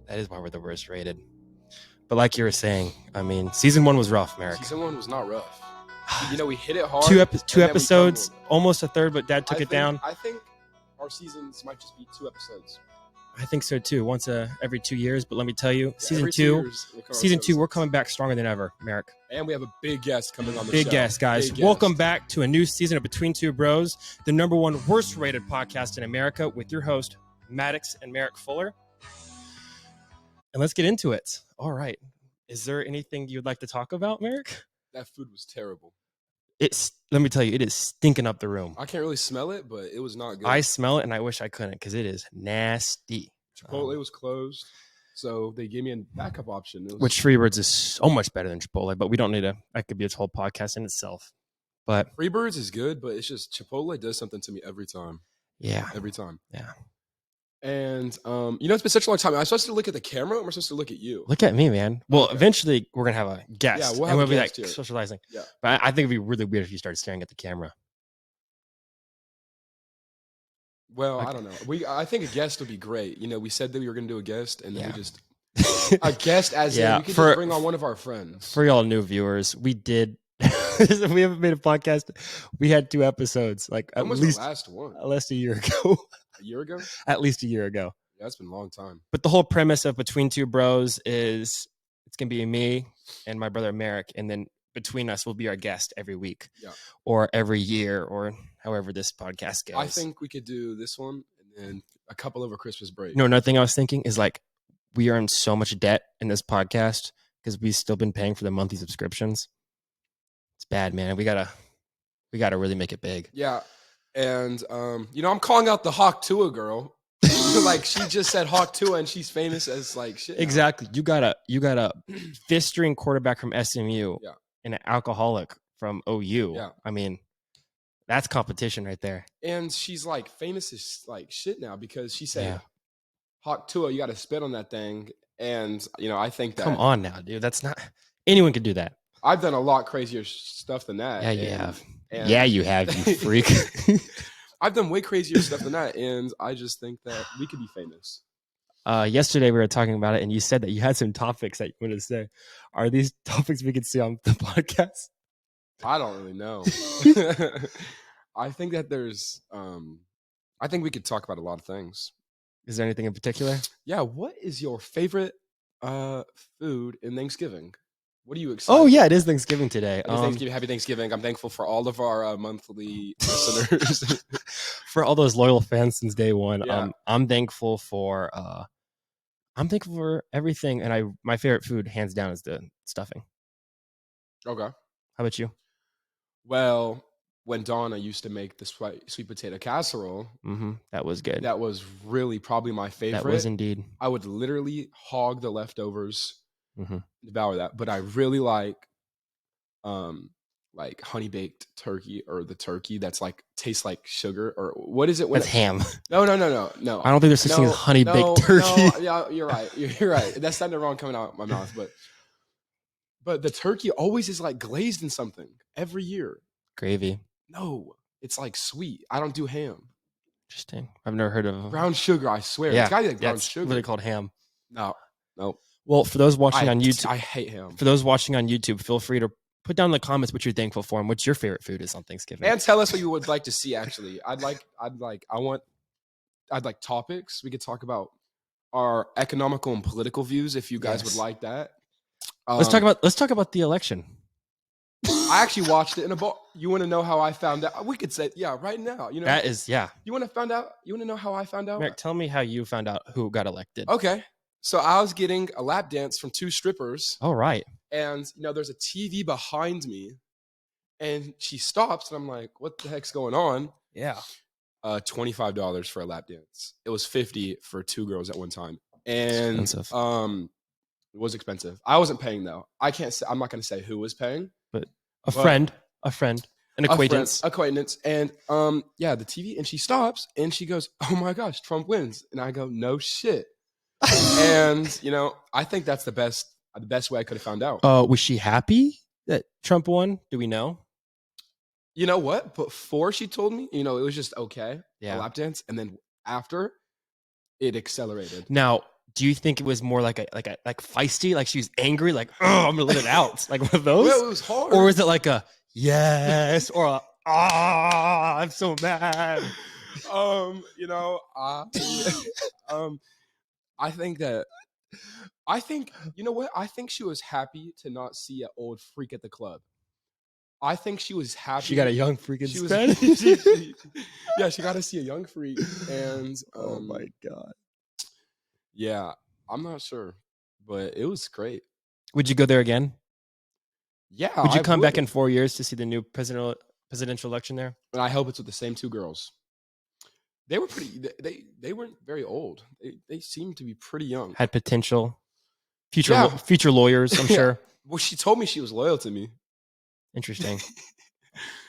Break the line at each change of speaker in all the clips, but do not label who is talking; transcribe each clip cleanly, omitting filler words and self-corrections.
That is why we're the worst rated. But like you were saying, I mean, season 1 was rough, Merik.
Season 1 was not rough. We hit it hard.
Two episodes, almost a third, but Dad took it down.
I think our seasons might just be 2 episodes.
I think so too. Once every 2 years. But let me tell you, season two, we're coming back stronger than ever, Merik.
And we have a big guest coming on the show.
Big guest, guys. Welcome back to a new season of Between Two Bros, the #1 worst rated podcast in America, with your host, Maddox and Merik Fuller. And let's get into it. All right. Is there anything you'd like to talk about, Merik?
That food was terrible.
Let me tell you, it is stinking up the room.
I can't really smell it, but it was not good.
I smell it, and I wish I couldn't, because it is nasty.
Chipotle was closed, so they gave me a backup option.
Which Freebirds is so much better than Chipotle, but we don't need that could be its whole podcast in itself. But
Freebirds is good, but it's just Chipotle does something to me every time.
Yeah.
Every time.
Yeah.
And, it's been such a long time. Am I supposed to look at the camera, or am I supposed to look at you?
Look at me, man. Well, Eventually, we're going to have a guest.
Yeah, we'll have a guest
be socializing.
Yeah.
But I think it'd be really weird if you started staring at the camera.
Well, I don't know. I think a guest would be great. We said that we were going to do a guest, and then we just... a guest as in, we could just bring on one of our friends.
For y'all new viewers, we did... we haven't made a podcast. We had 2 episodes, like at least
the last one.
At least a year ago.
A year ago?
At least a year ago.
Yeah, it's been a long time.
But the whole premise of Between Two Bros is it's going to be me and my brother Merik, and then between us will be our guest every week, or every year, or however this podcast goes.
I think we could do this one and then a couple over Christmas break.
No, another thing I was thinking is, like, we are in so much debt in this podcast because we've still been paying for the monthly subscriptions. It's bad, man. We gotta really make it big.
Yeah. And I'm calling out the Hawk Tua girl. Like, she just said Hawk Tua, and she's famous as like shit.
Exactly. You got a fifth string quarterback from SMU, and an alcoholic from OU.
Yeah.
I mean, that's competition right there.
And she's like famous as like shit now because she said, Hawk Tua, you got to spit on that thing. And I think that.
Come on now, dude. That's not anyone can do that.
I've done a lot crazier stuff than that.
Yeah, you have. Yeah, you have, you freak.
I've done way crazier stuff than that, and I just think that we could be famous.
Yesterday we were talking about it, and you said that you had some topics that you wanted to say. Are these topics we could see on the podcast?
I don't really know. I think that there's I think we could talk about a lot of things.
Is there anything in particular?
Yeah, what is your favorite food in Thanksgiving? What are you excited?
Oh, yeah, it is Thanksgiving today.
Happy Thanksgiving. I'm thankful for all of our monthly listeners.
For all those loyal fans since day one.
Yeah.
I'm thankful for everything, and my favorite food, hands down, is the stuffing.
Okay.
How about you?
Well, when Donna used to make the sweet potato casserole,
that was good.
That was really probably my favorite.
That was indeed.
I would literally hog the leftovers. Devour that, but I really like honey baked turkey, or the turkey that's like tastes like sugar, or what is it?
That's ham.
No. I don't
think there's such thing as honey baked turkey.
No, yeah, you're right. You're right. That's not wrong coming out of my mouth, but the turkey always is like glazed in something every year.
Gravy.
No, it's like sweet. I don't do ham.
Interesting. I've never heard of
brown sugar. I swear.
Yeah,
it's gotta be like brown
it's
sugar.
Really called ham.
No.
Well, for those watching on YouTube,
I hate ham.
For those watching on YouTube, feel free to put down in the comments what you're thankful for and what your favorite food is on Thanksgiving.
And tell us what you would like to see. Actually, I'd like topics. We could talk about our economical and political views if you guys would like that.
Let's talk about the election.
I actually watched it in a bar. You want to know how I found out? We could say, right now.
That is, yeah.
You want to know how I found out?
Merik, tell me how you found out who got elected.
Okay. So I was getting a lap dance from 2 strippers.
Oh, right.
And, there's a TV behind me. And she stops, and I'm like, what the heck's going on?
Yeah.
$25 for a lap dance. It was $50 for 2 girls at one time. And
expensive.
It was expensive. I wasn't paying, though. I'm not going to say who was paying.
But a friend, an acquaintance.
And, the TV, and she stops, and she goes, oh, my gosh, Trump wins. And I go, no shit. And I think that's the best way I could have found out.
Was she happy that Trump won? Do we know?
You know what? Before she told me, it was just okay.
Yeah.
A lap dance, and then after, it accelerated.
Now, do you think it was more like feisty, like she was angry, like, oh, I'm gonna let it out, like one of those?
Well, it was hard.
Or was it like a yes or a I'm so mad?
You know, I think you know what? I think she was happy to not see an old freak at the club. I think she was happy.
She got a young freak instead.
Yeah, she got to see a young freak, and
oh my god.
Yeah, I'm not sure, but it was great.
Would you go there again?
Yeah.
Would you come back in 4 years to see the new presidential election there?
And I hope it's with the same two girls. They were pretty. They weren't very old. They seemed to be pretty young.
Had potential. Future lawyers, I'm sure.
Well, she told me she was loyal to me.
Interesting.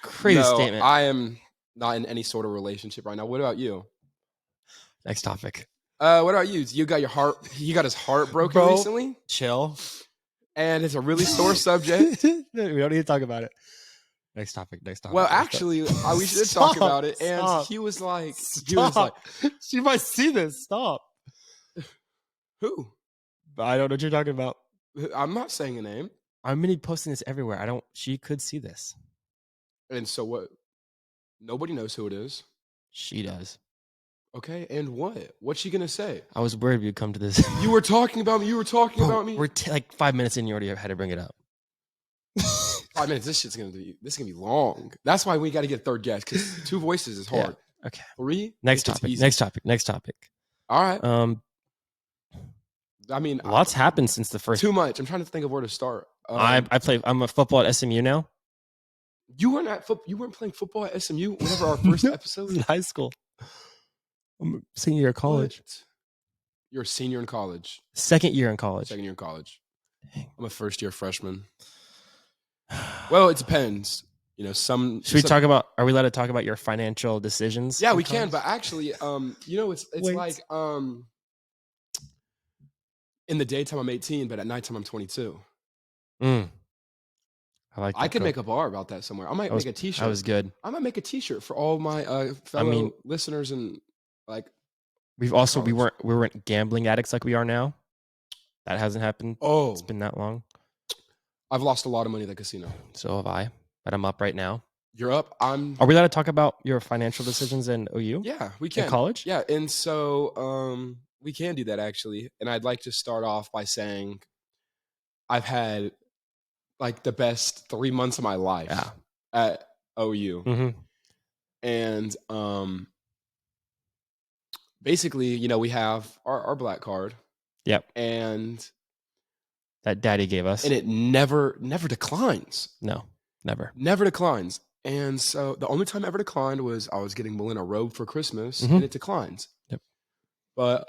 Crazy statement.
I am not in any sort of relationship right now. What about you?
Next topic.
What about you? You got his heart broken recently?
Chill.
And it's a really sore subject.
We don't need to talk about it. Next topic.
Well, actually, we should talk about it. And he was like,
she might see this. Stop.
Who?
I don't know what you're talking about.
I'm not saying a name.
I'm gonna be posting this everywhere. She could see this.
And so what? Nobody knows who it is.
She does.
Okay, and what? What's she gonna say?
I was worried we'd come to this.
You were talking about me. About me.
We're like 5 minutes in. You already had to bring it up.
5 minutes. This is gonna be long. That's why we got to get a third guest because 2 voices is hard.
Yeah. Okay.
3.
Next topic.
All right. I mean,
lots happened since the first.
Too much. I'm trying to think of where to start.
I'm a football at SMU now.
You weren't playing football at SMU whenever our first episode
in high school. I'm a senior year of college.
What? You're a senior in college.
Second year in college.
Dang. I'm a first-year freshman. Well, it depends. You know,
Should we talk about? Are we allowed to talk about your financial decisions?
Yeah, we can. But actually, you know, it's like in the daytime I'm 18, but at nighttime I'm 22.
I like.
I could make a bar about that somewhere. I might make a T-shirt.
That was good.
I might make a T-shirt for all my fellow listeners and like.
We weren't gambling addicts like we are now. That hasn't happened.
Oh,
it's been that long.
I've lost a lot of money at the casino.
So have I, but I'm up right now.
You're up.
Are we allowed to talk about your financial decisions in OU?
Yeah, we can.
In college?
Yeah, and so we can do that actually. And I'd like to start off by saying I've had like the best 3 months of my life at OU.
Mm-hmm.
And basically, you know, we have our black card.
Yep.
And
that daddy gave us.
And it never declines.
No, never.
Never declines. And so the only time it ever declined was I was getting Melinda a robe for Christmas and it declines.
Yep.
But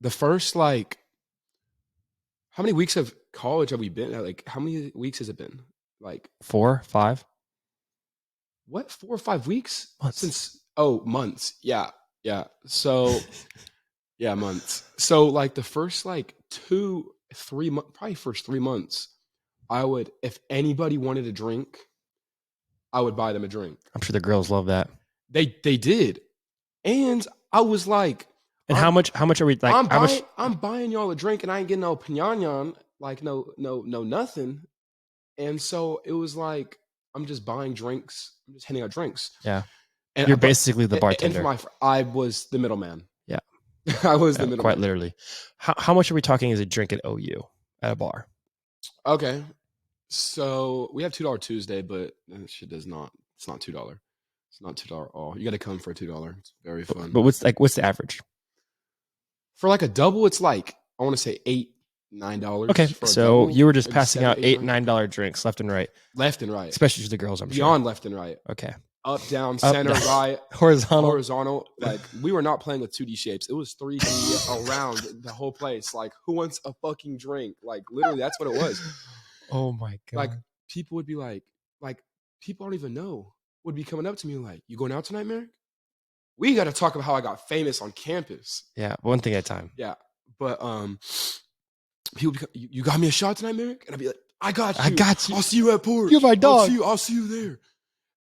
the first like how many weeks of college have we been at? Like how many weeks has it been? Like
4, 5.
What? 4 or 5 weeks?
Months.
Months. Yeah. So yeah, months. So like the first like 2, 3 months, probably first 3 months, I would, if anybody wanted a drink, I would buy them a drink.
I'm sure the girls love that.
They did. And I was like,
and how much are we like?
I'm buying y'all a drink and I ain't getting no pinyan, like no nothing. And so it was like, I'm just buying drinks. I'm just handing out drinks.
Yeah. And you're basically the bartender.
And I was the middleman.
Yeah.
I was the middleman.
Quite literally. How much are we talking as a drink at OU at a bar?
Okay. So we have $2 Tuesday, but shit does not. It's not $2. It's not $2 all. You got to come for $2. It's very fun.
But what's the average?
For like a double, it's like I want to say $8, $9.
Okay, so you were just passing out $8, $9 drinks left and right.
Left and right,
especially to the girls. I'm
beyond left and right.
Okay,
up, down, center, right,
horizontal.
Like we were not playing with 2D shapes. It was 3D around the whole place. Like who wants a fucking drink? Like literally, that's what it was.
Oh my god!
Like people would be like people I don't even know would be coming up to me like, "You going out tonight, Merik? We got to talk about how I got famous on campus."
Yeah, one thing at a time.
Yeah, but people, you got me a shot tonight, Merik? And I'd be like, I got you. I'll see you at Port.
You're my dog.
I'll see you there.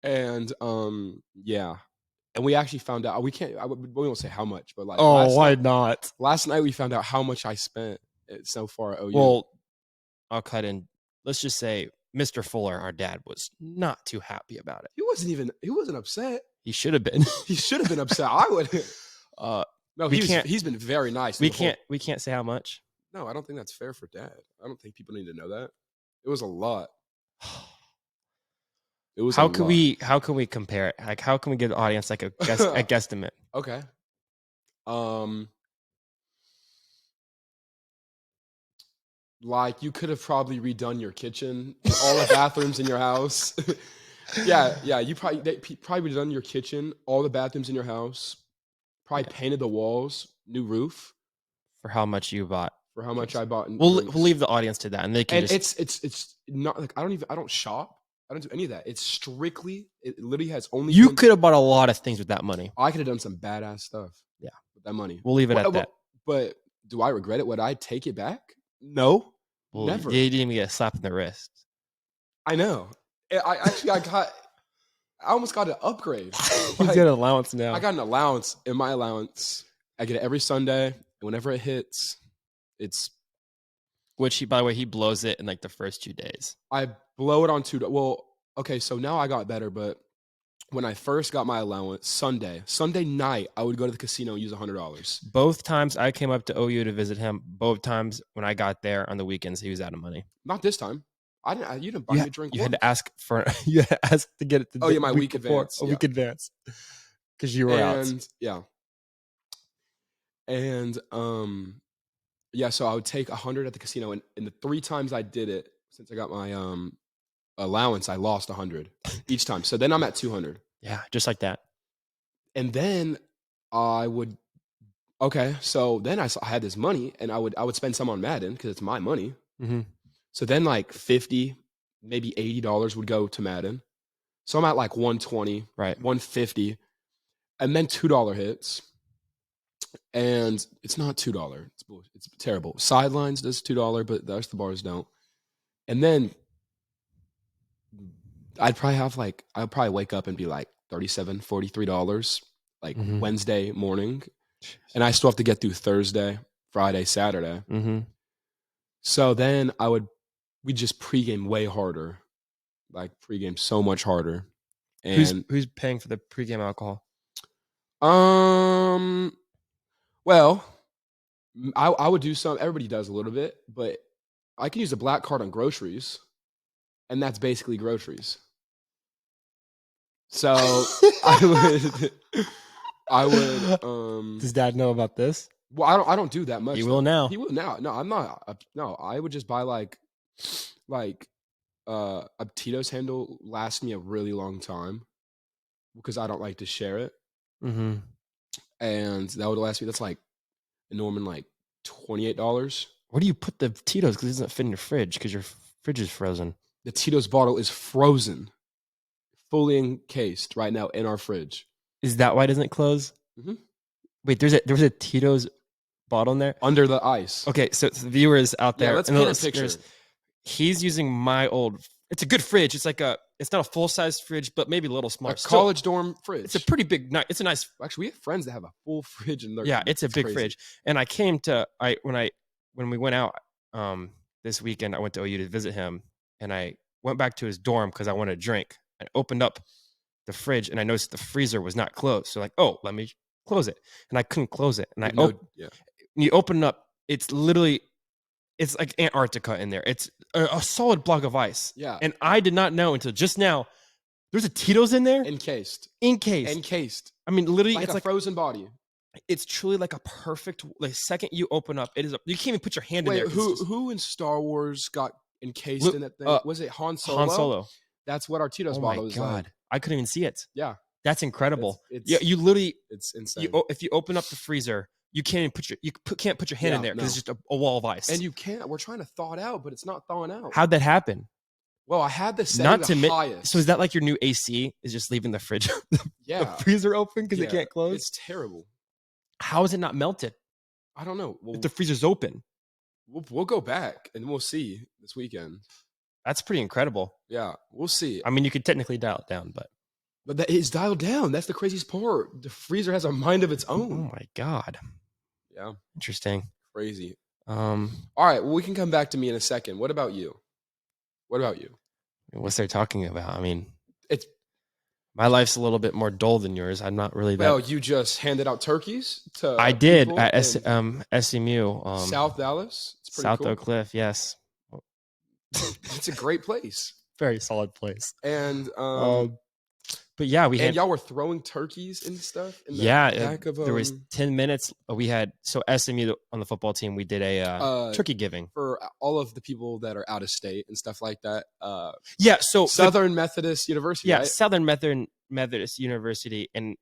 And yeah, And we actually found out we won't say how much, but like
not?
last night we found out how much I spent so far at OU.
Well, I'll cut in. Let's just say Mr. Fuller, our dad, was not too happy about it.
He wasn't upset.
He should have been.
He should have been upset. I would. No, he's been very nice.
We can't say how much.
No, I don't think that's fair for dad. I don't think people need to know that. It was a lot. It was.
How can we compare it? Like, how can we give the audience like a guesstimate?
Okay. Like you could have probably redone your kitchen, all the bathrooms in your house. yeah. You probably redone your kitchen, all the bathrooms in your house. Probably painted the walls, new roof.
For how much you bought?
For how much I bought?
We'll leave the audience to that, and they can.
And it's not like I don't shop. I don't do any of that. It's strictly. It literally has only.
You could have bought a lot of things with that money.
I could have done some badass stuff.
Yeah,
with that money.
We'll leave it at that.
But do I regret it? Would I take it back? No, never.
You didn't even get a slap in the wrist.
I know. I almost got an upgrade.
You get an allowance now.
I got an allowance. In my allowance, I get it every Sunday, and whenever it hits, it's.
Which by the way, he blows it in like the first 2 days.
I blow it on 2. Well, okay, so now I got better, but when I first got my allowance, Sunday night, I would go to the casino and use $100.
Both times I came up to OU to visit him, both times when I got there on the weekends, he was out of money.
Not this time. You didn't buy me a drink.
You had to ask you had to ask to get it.
My week advance.
A week advance. Because you were out.
Yeah. And so I would take 100 at the casino, and the 3 times I did it since I got my allowance, I lost 100 each time. So then I'm at 200.
Yeah, just like that.
And then I would. Okay, so then I had this money, and I would spend some on Madden because it's my money.
Mm-hmm.
So then like $50, maybe $80 would go to Madden. So I'm at like 120,
right,
150, and then $2 hits. And it's not $2. It's terrible. Sidelines does $2, but the rest of the bars don't. And then I'd probably wake up and be like $37, $43, like Wednesday morning. And I still have to get through Thursday, Friday, Saturday.
Mm-hmm.
So then we'd just pregame way harder, like pregame so much harder. And
who's paying for the pregame alcohol?
Well, I would do some. Everybody does a little bit, but I can use a black card on groceries, and that's basically groceries. So I would.
Does Dad know about this?
Well, I don't do that much.
He will now.
He will now. No, I'm not. No, I would just buy like a Tito's handle lasts me a really long time because I don't like to share it.
Mm-hmm.
And that would last me. That's like a Norman, like $28.
Where do you put the Tito's? Because it doesn't fit in your fridge because your fridge is frozen.
The Tito's bottle is frozen, fully encased right now in our fridge.
Is that why it doesn't close?
Mm-hmm.
Wait, there was a Tito's bottle in there
under the ice.
Okay, so the viewers out there,
let's paint a picture.
He's using my old. It's a good fridge. It's like it's not a full size fridge, but maybe a little smaller.
A college dorm fridge.
It's a pretty big. It's a nice.
Actually, we have friends that have a full fridge in their.
Yeah, it's a big fridge. And I came to when we went out this weekend, I went to OU to visit him, and I went back to his dorm because I wanted a drink. I opened up the fridge and I noticed the freezer was not closed. So like, oh, let me close it, and I couldn't close it. And you open it up, it's like Antarctica in there. It's a solid block of ice.
Yeah.
And I did not know until just now. There's a Tito's in there.
Encased.
I mean, literally,
like
it's
a
like
frozen body.
It's truly like a perfect. The second you open up, you can't even put your hand in there.
Who in Star Wars got encased in that thing? Was it Han Solo?
Han Solo.
That's what our Tito's bottle is. Oh my God!
I couldn't even see it.
Yeah.
That's incredible. You literally.
It's insane.
If you open up the freezer, you can't even put your hand in there because it's just a wall of ice.
And you can't. We're trying to thaw it out, but it's not thawing out.
How'd that happen?
Well, I had the highest.
So is that like your new AC is just leaving the fridge, the freezer open because it can't close?
It's terrible.
How is it not melted?
I don't know.
If the freezer's open,
we'll go back and we'll see this weekend.
That's pretty incredible.
Yeah, we'll see.
I mean, you could technically dial it down, but
But that is dialed down. That's the craziest part. The freezer has a mind of its
Oh
own.
my God.
Yeah.
Interesting.
Crazy.
All
right. Well, we can come back to me in a second. What about you?
What's they talking about? I mean,
It's
my life's a little bit more dull than yours. I'm not really that.
well, you just handed out turkeys to
I did
people
at
in
SMU.
South Dallas. It's pretty
South
cool.
Oak Cliff, yes.
It's a great place.
Very solid place.
And
but yeah, we had
y'all were throwing turkeys and stuff in the back of
there was 10 minutes. We had SMU on the football team. We did a turkey giving
for all of the people that are out of state and stuff like that.
So
Southern Methodist University.
Yeah,
right?
Southern Methodist University, and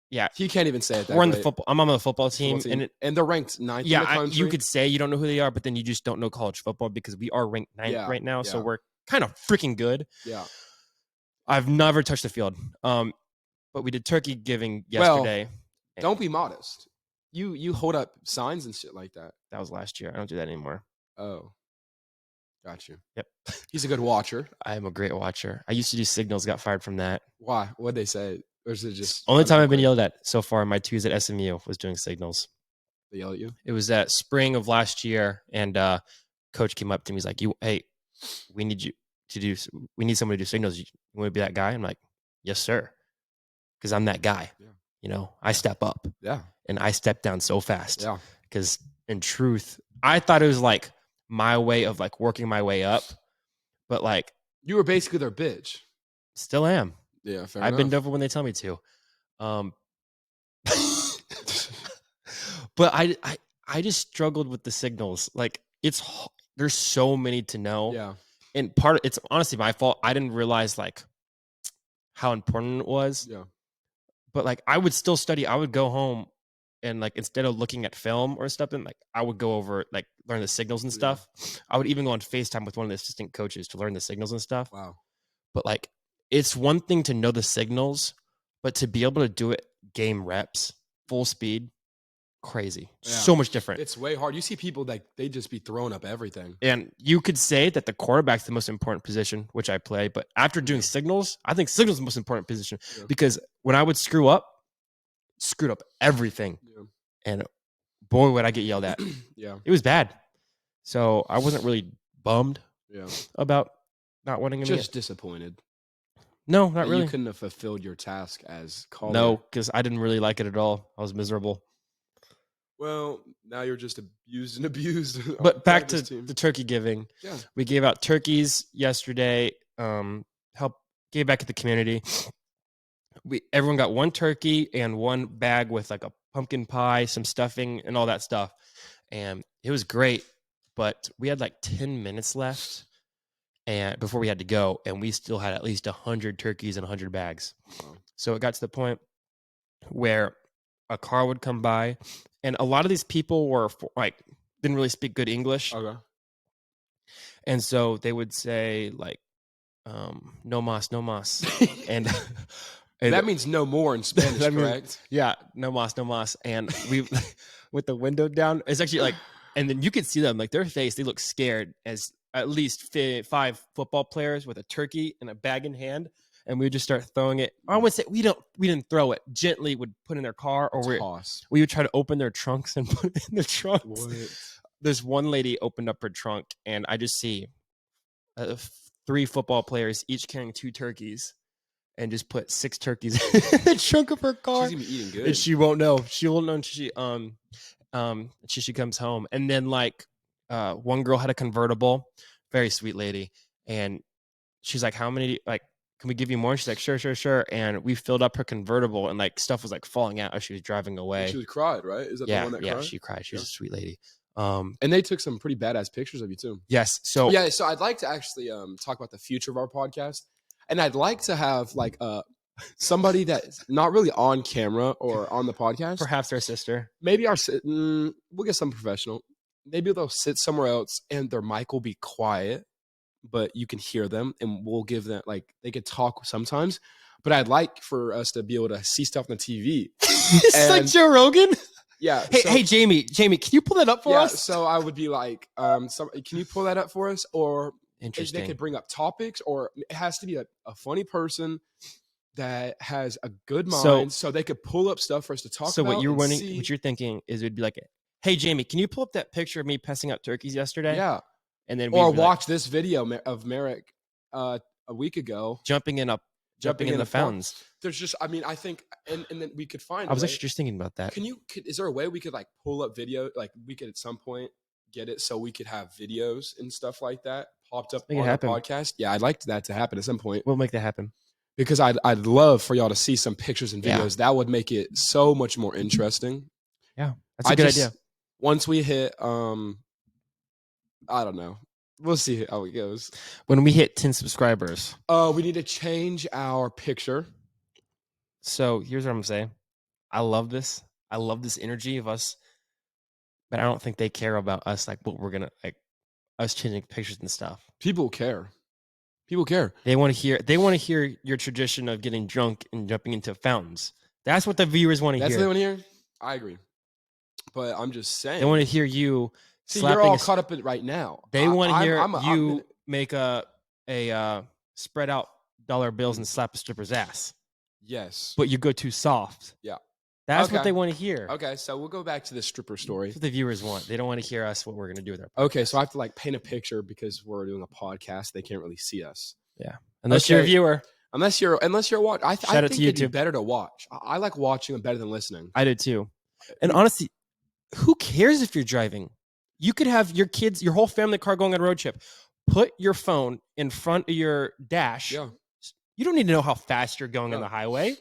yeah,
you can't even say it.
We're on the football. I'm on the football team,
and they're ranked 9th in the country.
You could say you don't know who they are, but then you just don't know college football because we are ranked 9th right now. So we're kind of freaking good.
Yeah,
I've never touched the field. But we did turkey giving yesterday.
Well, don't be modest. You hold up signs and shit like that.
That was last year. I don't do that anymore.
Oh, got you.
Yep.
He's a good watcher.
I am a great watcher. I used to do signals, got fired from that.
Why? What'd they say? Or is it just
only time I've been yelled at so far in my 2 years at SMU was doing signals.
They yell at you? It
was that spring of last year, and coach came up to me. He's like, "Hey, we need somebody to do signals. You want to be that guy?" I'm like, "Yes, sir." Because I'm that guy. Yeah. I step up.
Yeah.
And I step down so fast.
Yeah.
Because in truth, I thought it was like my way of like working my way up. But like,
you were basically their bitch.
Still am.
Yeah, fair
I
enough.
bend over when they tell me to. But I just struggled with the signals. Like there's so many to know.
Yeah.
And it's honestly my fault. I didn't realize like how important it was.
Yeah.
But like I would still study. I would go home and like instead of looking at film or something, like I would go over like learn the signals and stuff. I would even go on FaceTime with one of the assistant coaches to learn the signals and stuff.
Wow.
But like it's one thing to know the signals, but to be able to do it game reps, full speed, crazy. Yeah. So much different.
It's way hard. You see people that they just be throwing up everything.
And you could say that the quarterback's the most important position, which I play. But after doing signals, I think signals is the most important position because when I would screwed up everything. Yeah. And boy, would I get yelled at.
Yeah.
It was bad. So I wasn't really bummed about not winning.
Just disappointed.
No, not really.
You couldn't have fulfilled your task as caller.
No, because I didn't really like it at all. I was miserable.
Well, now you're just abused.
But back to the turkey giving. Yeah. We gave out turkeys yesterday. Gave back to the community. Everyone got one turkey and one bag with like a pumpkin pie, some stuffing, and all that stuff. And it was great. But we had like 10 minutes left and before we had to go, and we still had at least 100 turkeys and 100 bags. Wow. So it got to the point where a car would come by, and a lot of these people were like didn't really speak good English.
Okay.
And so they would say like, "No mas, no mas," and
that means no more in Spanish, correct?
Yeah, no mas, no mas. And we, with the window down, it's actually like, and then you could see them like their face. They look scared as at least 5 football players with a turkey and a bag in hand. And we would just start throwing it. I would say we didn't throw it. Gently would put in their car, or we would try to open their trunks and put it in their trunks. What? This one lady opened up her trunk, and I just see 3 football players each carrying 2 turkeys, and just put 6 turkeys in the trunk of her car.
She's gonna be eating good,
and she won't know. She won't know until she comes home. And then like one girl had a convertible, very sweet lady, and she's like, "How many like?" Can we give you more? She's like, sure. And we filled up her convertible, and like stuff was like falling out as she was driving away.
And she cried, right? Is that the one that cried?
Yeah, she cried. She was a sweet lady.
And they took some pretty badass pictures of you too.
Yes. So
I'd like to actually talk about the future of our podcast, and I'd like to have like somebody that's not really on camera or on the podcast.
Perhaps our sister.
Maybe we'll get some professional. Maybe they'll sit somewhere else, and their mic will be quiet, but you can hear them, and we'll give them like they could talk sometimes. But I'd like for us to be able to see stuff on the TV.
It's like Joe Rogan.
Yeah.
Hey, Jamie, can you pull that up for us?
So I would be like, can you pull that up for us? Or
interesting.
They could bring up topics, or it has to be a funny person that has a good mind, so they could pull up stuff for us to talk about.
So what you're thinking is it'd be like, hey Jamie, can you pull up that picture of me passing out turkeys yesterday?
Yeah,
and then
or watch this video of Merik a week ago
jumping in the fountains.
There's just, I mean, I think, and then we could find.
I was actually just thinking about that.
Is there a way we could like pull up video? Like we could at some point get it so we could have videos and stuff like that popped up on the podcast. Yeah, I'd like that to happen at some point.
We'll make that happen.
Because I'd love for y'all to see some pictures and videos. That would make it so much more interesting.
Yeah, that's a good idea.
Once we hit, I don't know. We'll see how it goes.
When we hit 10 subscribers.
We need to change our picture.
So here's what I'm saying. I love this. I love this energy of us. But I don't think they care about us, like what we're going to, like us changing pictures and stuff.
People care. People care.
They want to hear your tradition of getting drunk and jumping into fountains. That's what the viewers want to hear.
That's what they want to hear? I agree. But I'm just saying.
They want to hear you.
See, you're all caught up in it right now.
They want to hear you make a spread out dollar bills and slap a stripper's ass.
Yes.
But you go too soft.
Yeah.
That's what they want to hear.
Okay, so we'll go back to the stripper story.
That's what the viewers want. They don't want to hear us what we're going to do with our podcast.
Okay, so I have to like paint a picture because we're doing a podcast. They can't really see us.
Yeah. Unless you're a viewer.
Unless you're watching. I think it'd be better to watch. I like watching them better than listening.
I do too. And honestly, who cares if you're driving? You could have your kids, your whole family car going on a road trip. Put your phone in front of your dash.
Yeah.
You don't need to know how fast you're going on the highway.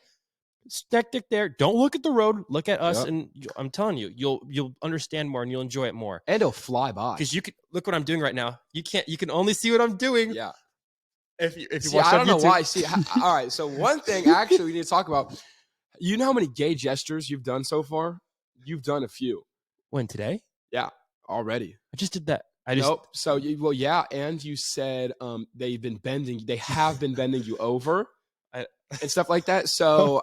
Stick there. Don't look at the road. Look at us, and I'm telling you, you'll understand more and you'll enjoy it more.
And it'll fly by
because you can look what I'm doing right now. You can only see what I'm doing.
Yeah.
If you
see,
watch
I don't know
YouTube.
why. See, all right. So one thing actually we need to talk about. You know how many gay gestures you've done so far? You've done a few.
When today?
Yeah, already.
I just did that.
Nope. So and you said they have been bending you over. And stuff like that. So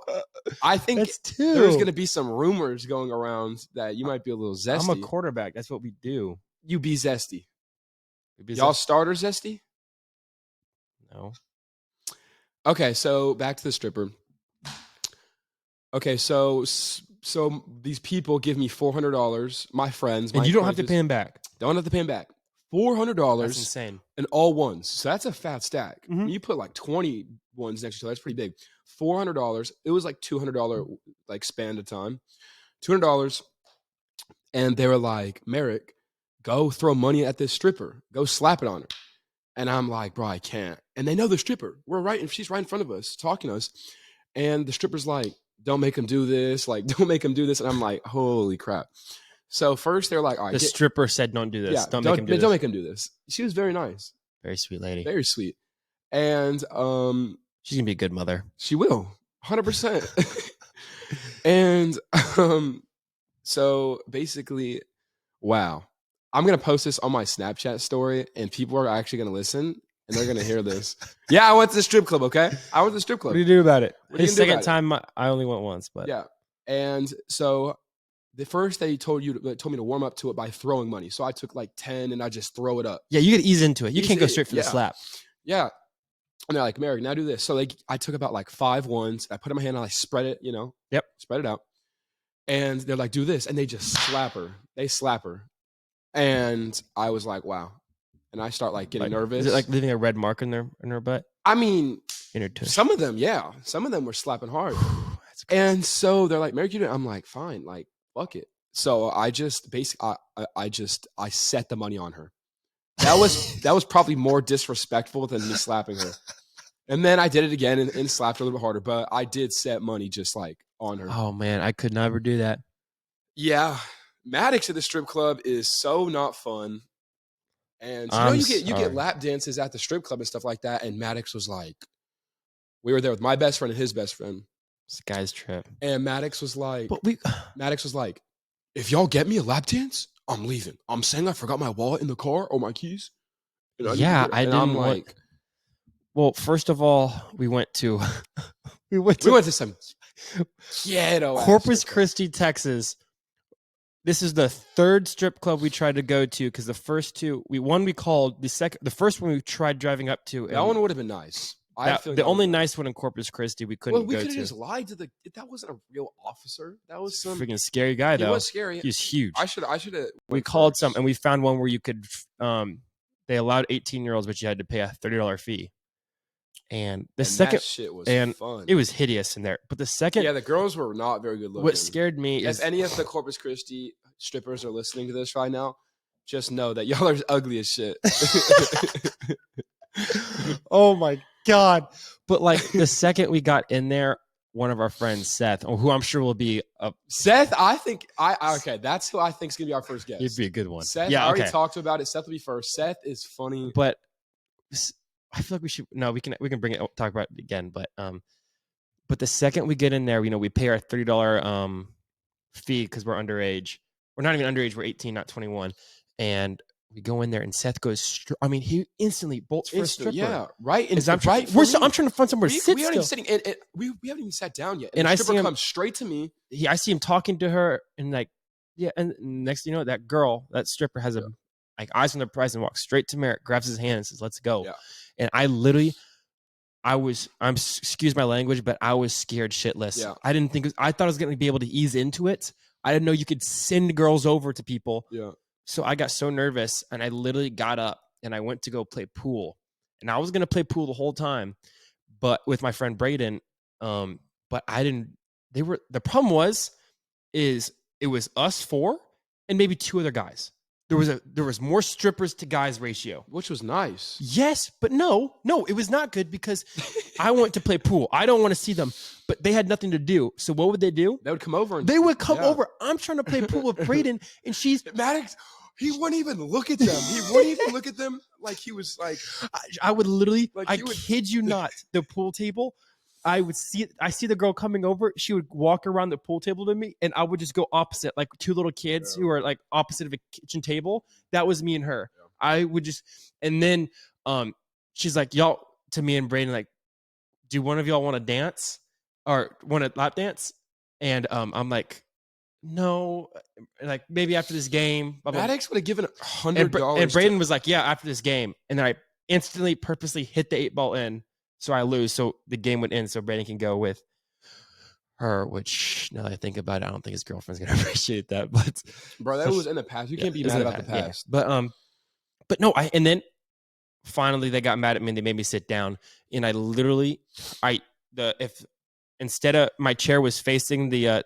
I think there's going to be some rumors going around that you might be a little zesty.
I'm a quarterback. That's what we do.
You be zesty. Y'all starter zesty?
No.
Okay, so back to the stripper. Okay, so these people give me $400. My friends.
And you don't have to pay them back.
Don't have to pay them back. $400.
That's insane.
And all ones. So that's a fat stack.
Mm-hmm.
You put like 20 ones next to each other. That's pretty big. $400. It was like $200 like span of time. $200. And they were like, Merik, go throw money at this stripper. Go slap it on her. And I'm like, bro, I can't. And they know the stripper. She's right in front of us, talking to us. And the stripper's like, don't make him do this. Like, don't make him do this. And I'm like, holy crap. So first they're like, all right.
The stripper said, don't do this.
Yeah, don't make him do this. She was very nice.
Very sweet lady.
Very sweet. And
she's going to be a good mother.
She will. 100%. And so basically, wow. I'm going to post this on my Snapchat story and people are actually going to listen and they're going to hear this. Yeah, I went to the strip club, okay? I went to the strip club.
What do you do about it? It's the second time I only went once, but.
Yeah. And so the first they told me to warm up to it by throwing money. So I took like 10 and I just throw it up.
Yeah, you could ease into it. You can't go straight for the slap.
Yeah. And they're like, Merik, now do this. So I took about like 5 ones. I put it in my hand and I spread it,
Yep.
Spread it out. And they're like, do this. And they just slap her. They slap her. And I was like, wow. And I start like getting nervous.
Is it like leaving a red mark in her butt?
I mean,
in her tush.
Some of them, yeah. Some of them were slapping hard. And so they're like, Merik, you do it. I'm like, fine, like, fuck it. So I just basically, I set the money on her. That was probably more disrespectful than me slapping her. And then I did it again and slapped her a little bit harder. But I did set money just like on her.
Oh man, I could never do that.
Yeah, Maddox at the strip club is so not fun. And you get lap dances at the strip club and stuff like that. And Maddox was like, we were there with my best friend and his best friend.
This guy's trip.
And Maddox was like, if y'all get me a lap dance, I'm leaving. I'm saying I forgot my wallet in the car or my keys.
Yeah, I didn't like. Well, first of all, we went to
some ghetto
Corpus Christi, Texas. This is the third strip club we tried to go to because the first two we called. The first one we tried driving up to.
That one would have been nice.
The only nice one in Corpus Christi we couldn't go to.
We could have just lied to that wasn't a real officer. That was some
freaking scary guy, though.
He was scary.
He was huge.
I should have.
We called some, and we found one where you could. They allowed 18-year-olds, but you had to pay a $30 fee. And second
that shit was fun.
It was hideous in there. But the second,
the girls were not very good looking.
What scared me is
if any of the Corpus Christi strippers are listening to this right now, just know that y'all are ugly as shit.
Oh my God. But like the second we got in there, one of our friends, Seth, who I'm sure will be
Seth, I think okay, that's who I think is gonna be our first guest.
He'd be a good one.
Seth, I already talked about it. Seth will be first. Seth is funny.
But I feel like we can bring it talk about it again. But the second we get in there, we pay our $30 fee because we're underage. We're not even underage, we're 18, not 21. And we go in there, and Seth goes. He instantly bolts for a stripper.
Yeah, right.
And I'm trying to find somewhere to sit.
We aren't even sitting. We haven't even sat down yet. And
the
stripper comes straight to me.
I see him talking to her, and and next thing you know, that stripper has eyes on the prize and walks straight to Merik, grabs his hand, and says, "Let's go." Yeah. And I literally, excuse my language, but I was scared shitless. Yeah. I didn't think I thought I was going to be able to ease into it. I didn't know you could send girls over to people. Yeah. So I got so nervous, and I literally got up and I went to go play pool. And I was going to play pool the whole time, but with my friend Braden. But I didn't. The problem was it was us four and maybe two other guys. There was more strippers to guys ratio,
which was nice.
Yes, but no, it was not good because I went to play pool. I don't want to see them, but they had nothing to do. So what would they do?
They would come over.
They would come over. I'm trying to play pool with Braden, and she's
Maddox. He wouldn't even look at them. He wouldn't even look at them like he was like.
I would literally. Kid you not. The pool table. I see the girl coming over. She would walk around the pool table to me, and I would just go opposite, like two little kids who are like opposite of a kitchen table. That was me and her. Yeah. I would just, and then she's like, y'all, to me and Braden, like, do one of y'all want to dance or want to lap dance? And I'm like, no, like maybe after this game.
Maddox would have given $100.
And Braden was like, yeah, after this game. And then I instantly purposely hit the 8-ball in. So I lose, so the game would end, so Brandon can go with her, which, now that I think about it, I don't think his girlfriend's going to appreciate that. But
bro, that was in the past. You can't be mad about the past.
Yeah. But no, and then finally they got mad at me and they made me sit down. And I literally, instead of my chair was facing the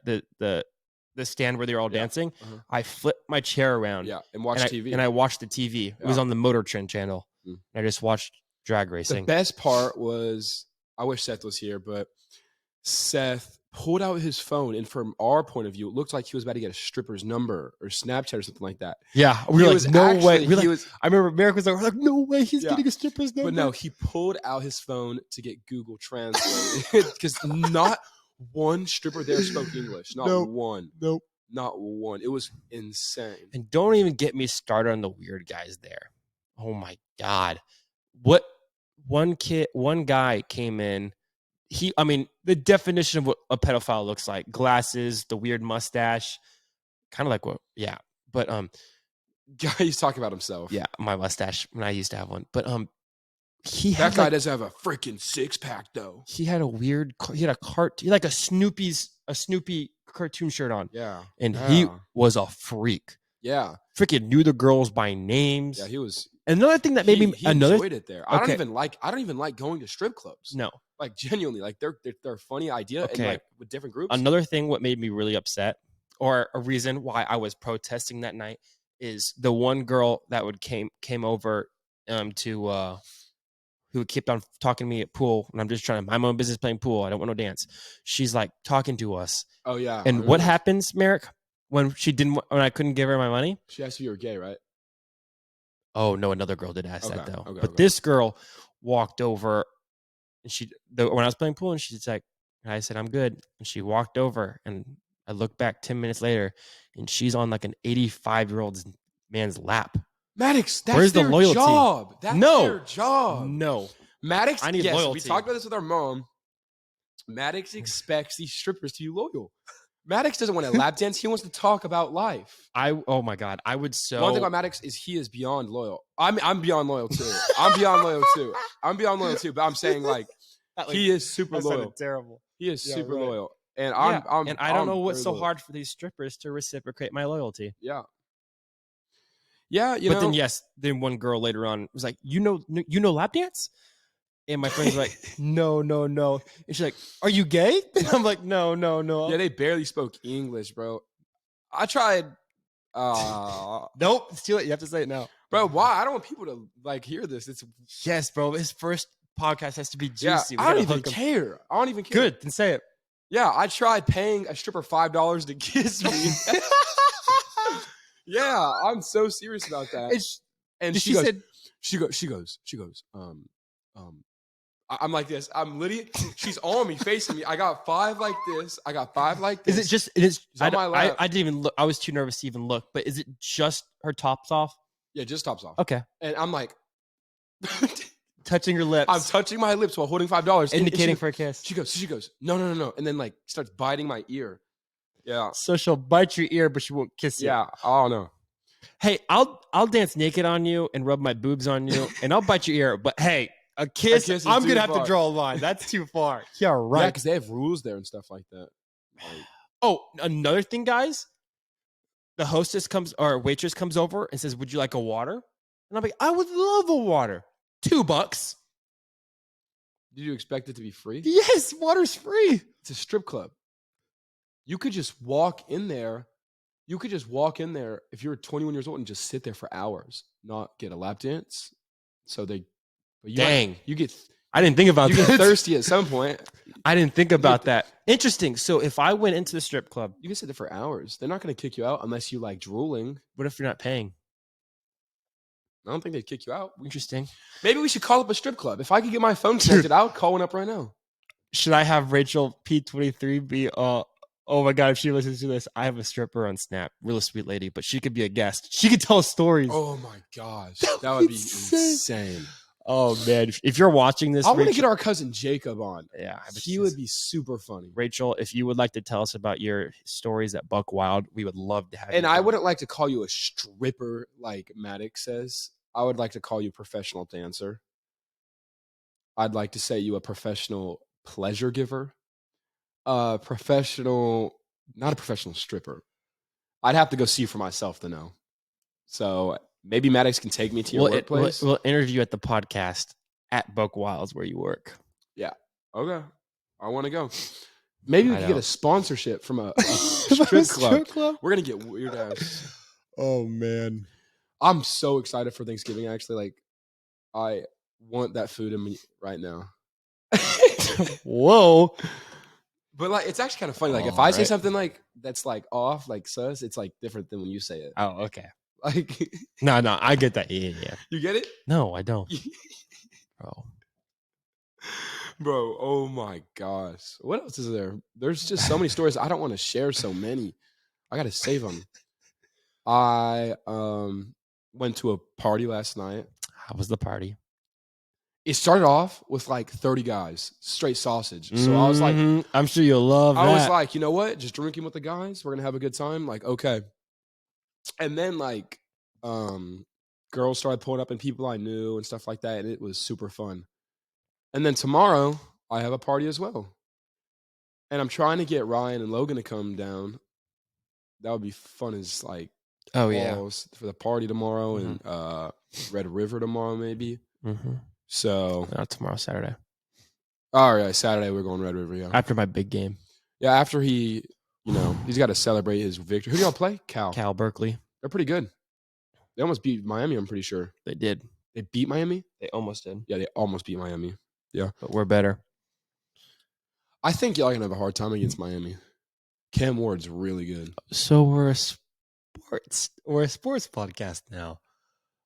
stand where they were all dancing, I flipped my chair around.
Yeah, and watched TV.
And I watched the TV. It was on the Motor Trend channel. And I just watched drag racing.
The best part was, I wish Seth was here, but Seth pulled out his phone, and from our point of view, it looked like he was about to get a stripper's number or Snapchat or something like that.
Yeah, we were like, no way. I remember Merik was like, no way, he's getting a stripper's number.
But no, he pulled out his phone to get Google Translate because not one stripper there spoke English. Not one.
Nope.
Not one. It was insane.
And don't even get me started on the weird guys there. Oh my God. One guy came in. The definition of what a pedophile looks like: glasses, the weird mustache, kind of like what, yeah. But
he's talking about himself.
Yeah, my mustache when I used to have one. But
that guy doesn't have a freaking 6-pack though.
He had a Snoopy cartoon shirt on.
Yeah,
and he was a freak.
Yeah,
freaking knew the girls by names.
Yeah, he was.
Another thing that made me
enjoyed it there. I don't even like going to strip clubs.
No,
like genuinely, like they're a funny idea, and like with different groups.
Another thing, what made me really upset, or a reason why I was protesting that night, is the one girl that came over who kept on talking to me at pool, and I'm just trying to mind my own business playing pool. I don't want no dance. She's like talking to us.
Oh yeah.
And what happens, Merik, when I couldn't give her my money?
She asked if you were gay, right?
Oh no, another girl did ask that though. But this girl walked over, and when I was playing pool, and she's like, and I said, I'm good. And she walked over, and I looked back 10 minutes later, and she's on like an 85-year-old man's lap.
Maddox, that's
Where's
their
the loyalty?
Job. That's their job.
No.
Maddox,
I need loyalty.
We talked about this with our mom. Maddox expects these strippers to be loyal. Maddox doesn't want to lap dance. He wants to talk about life.
Oh my God. I would so.
One thing about Maddox is he is beyond loyal. I'm beyond loyal too. I'm beyond loyal too. But I'm saying, like, He is super loyal.
Terrible.
He is super
right.
loyal, and
And I don't know what's so
loyal.
hard for these strippers to reciprocate my loyalty.
Yeah,
But then then one girl later on was like, you know lap dance? And my friend's like, no. And she's like, are you gay? And I'm like, no.
Yeah, they barely spoke English, bro. I tried.
Nope, it's too late. You have to say it now.
Bro, why? I don't want people to like hear this. It's
Yes, bro. His first podcast has to be
yeah.
juicy.
I don't even care. I don't even care.
Good, then say it.
Yeah, I tried paying a stripper $5 to kiss me. Yeah, I'm so serious about that. And she goes. I'm like this. I'm literally. She's on me, facing me. I got 5 like this. I got 5 like this.
Is it just? It is.
on my lap.
I didn't even look. I was too nervous to even look. But is it just her tops off?
Yeah, just tops off.
Okay.
And I'm like,
touching your lips.
I'm touching my lips while holding $5,
indicating for a kiss.
She goes, no, and then like starts biting my ear. Yeah.
So she'll bite your ear, but she won't kiss you.
Yeah. Oh no.
Hey, I'll dance naked on you and rub my boobs on you, and I'll bite your ear. But hey, a kiss I'm gonna have to draw a line. That's too far. Yeah, right.
Yeah, because they have rules there and stuff like that. Like,
oh, another thing, guys. The hostess comes or waitress comes over and says, "Would you like a water?" And I'm like, "I would love a water. $2."
Did you expect it to be free?
Yes, water's free.
It's a strip club. You could just walk in there. If you're 21 years old and just sit there for hours, not get a lap dance.
Dang.
You get.
I didn't think about that.
You get thirsty at some point.
I didn't think about that. Interesting. So if I went into the strip club,
you can sit there for hours. They're not going to kick you out unless you like drooling.
What if you're not paying?
I don't think they'd kick you out.
Interesting.
Maybe we should call up a strip club. If I could get my phone connected, I would call one up right now.
Should I have Rachel P23 be oh my God, if she listens to this, I have a stripper on Snap. Really sweet lady, but she could be a guest. She could tell us stories.
Oh my gosh. That would be insane.
Oh man. If you're watching this,
I want to get our cousin Jacob on.
Yeah.
He would be super funny.
Rachel, if you would like to tell us about your stories at Buck Wild, we would love to have you.
And I wouldn't like to call you a stripper like Maddox says. I would like to call you a professional dancer. I'd like to say you a professional pleasure giver. Not a professional stripper. I'd have to go see for myself to know. So maybe Maddox can take me to your workplace.
We'll interview at the podcast at Buck Wilds where you work.
Yeah. Okay. I want to go. Maybe we can get a sponsorship from a strip club. We're going to get weird ass.
Oh, man.
I'm so excited for Thanksgiving, actually. Like, I want that food in me right now.
Whoa.
But like, it's actually kind of funny. Like, if I say something like that's like off, like sus, it's like different than when you say it.
Oh, okay.
Like,
no, I get that. Yeah.
You get it?
No, I don't.
Bro, oh my gosh. What else is there? There's just so many stories. I don't want to share so many. I got to save them. I went to a party last night.
How was the party?
It started off with like 30 guys, straight sausage. So I was like,
I'm sure you'll love that.
I was like, you know what? Just drinking with the guys. We're going to have a good time. Like, okay. And then like girls started pulling up and people I knew and stuff like that. And it was super fun. And then tomorrow I have a party as well. And I'm trying to get Ryan and Logan to come down. That would be fun as like balls for the party tomorrow and Red River tomorrow maybe. So
not tomorrow, Saturday.
All right, Saturday we're going Red River. Yeah,
after my big game.
Yeah, after he, he's got to celebrate his victory. Who do y'all play?
Cal Berkeley.
They're pretty good. They almost beat Miami. I'm pretty sure
they did.
They beat Miami.
They almost did.
Yeah, they almost beat Miami. Yeah,
but we're better.
I think y'all gonna have a hard time against Miami. Cam Ward's really good.
So we're a sports podcast now.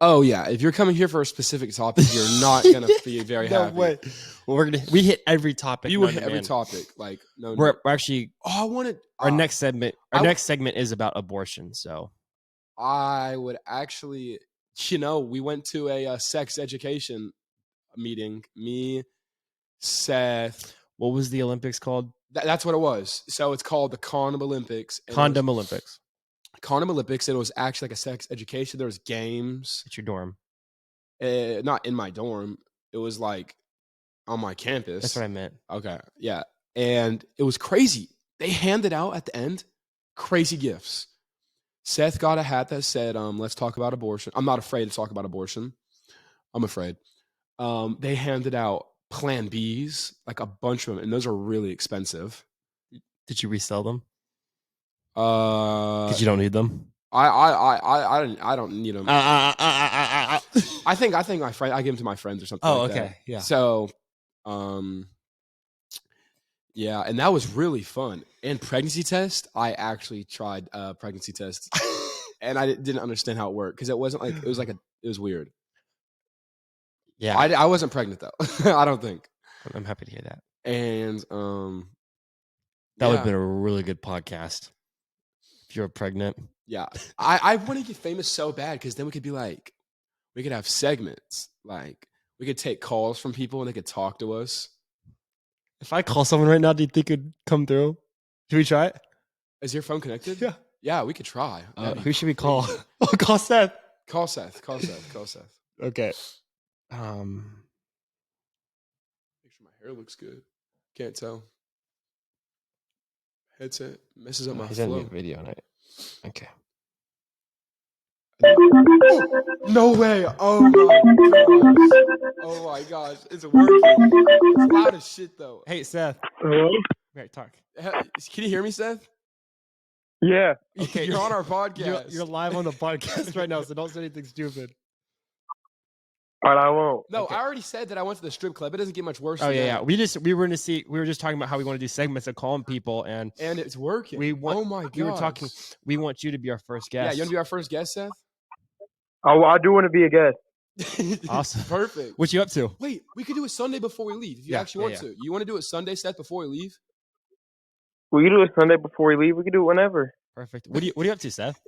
Oh yeah, if you're coming here for a specific topic, you're not gonna be very happy.
Way. Well, we hit every topic.
We will hit every topic. Like
we're actually.
Oh, I wanted
our next segment. Our next segment is about abortion. So
I would actually, we went to a sex education meeting. Me, Seth.
What was the Olympics called?
That's what it was. So it's called the Condom Olympics.
Condom Olympics.
Condom Olympics. And it was actually like a sex education. There was games.
At your dorm.
Not in my dorm. It was like, on my campus.
That's what I meant.
Okay, yeah. And it was crazy. They handed out at the end crazy gifts. Seth got a hat that said, let's talk about abortion. I'm not afraid to talk about abortion. I'm afraid. They handed out Plan Bs, like a bunch of them, and those are really expensive.
Did you resell them?
Because
Because you don't need them.
I don't need them. I think my friend, I give them to my friends or something.
Oh,
like
okay,
that.
yeah.
So, yeah, and that was really fun. And pregnancy test, I actually tried pregnancy test, and I didn't understand how it worked because it wasn't like it was weird.
Yeah,
I wasn't pregnant though. I don't think.
I'm happy to hear that.
And
that would have been a really good podcast if you were pregnant.
Yeah, I want to get famous so bad because then we could be like, we could have segments. Like we could take calls from people and they could talk to us.
If I call someone right now, do you think it would come through? Should we try it?
Is your phone connected?
Yeah.
Yeah, we could try.
Who should we call? Oh, call Seth.
Call Seth.
Okay.
Make sure my hair looks good. Can't tell. Headset messes up my flow.
In video night. Okay.
No way. Oh my gosh. It's working. It's loud as shit though.
Hey, Seth.
Hello?
Right, talk.
Can you hear me, Seth?
Yeah.
Okay.
You're on our podcast.
You're live on the podcast right now, so don't say anything stupid.
All right, I won't.
No,
Okay.
I already said that I went to the strip club. It doesn't get much worse.
Oh
than
yeah,
that.
yeah. We were just talking about how we want to do segments of calling people, and
it's working. Oh my god.
We were talking. We want you to be our first guest.
Yeah, you want to be our first guest, Seth?
Oh, I do want to be a guest.
Awesome.
Perfect.
What you up to?
Wait, we could do it Sunday before we leave if you actually want to. You want to do it Sunday, Seth, before we leave?
We can do it Sunday before we leave. We can do it whenever.
Perfect. What are you up to, Seth?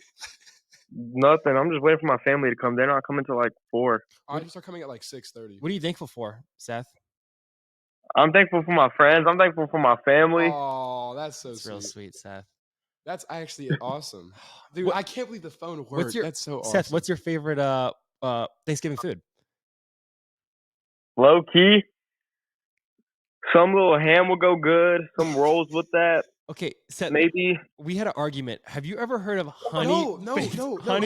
Nothing. I'm just waiting for my family to come. They're not coming till like 4.
I just start coming at like 6:30.
What are you thankful for, Seth?
I'm thankful for my friends. I'm thankful for my family.
Oh, that's so sweet.
Real sweet, Seth.
That's actually awesome. Dude, I can't believe the phone worked. That's so awesome.
Seth, what's your favorite Thanksgiving food?
Low key. Some little ham will go good. Some rolls with that.
Okay, Seth.
Maybe.
We had an argument. Have you ever heard of honey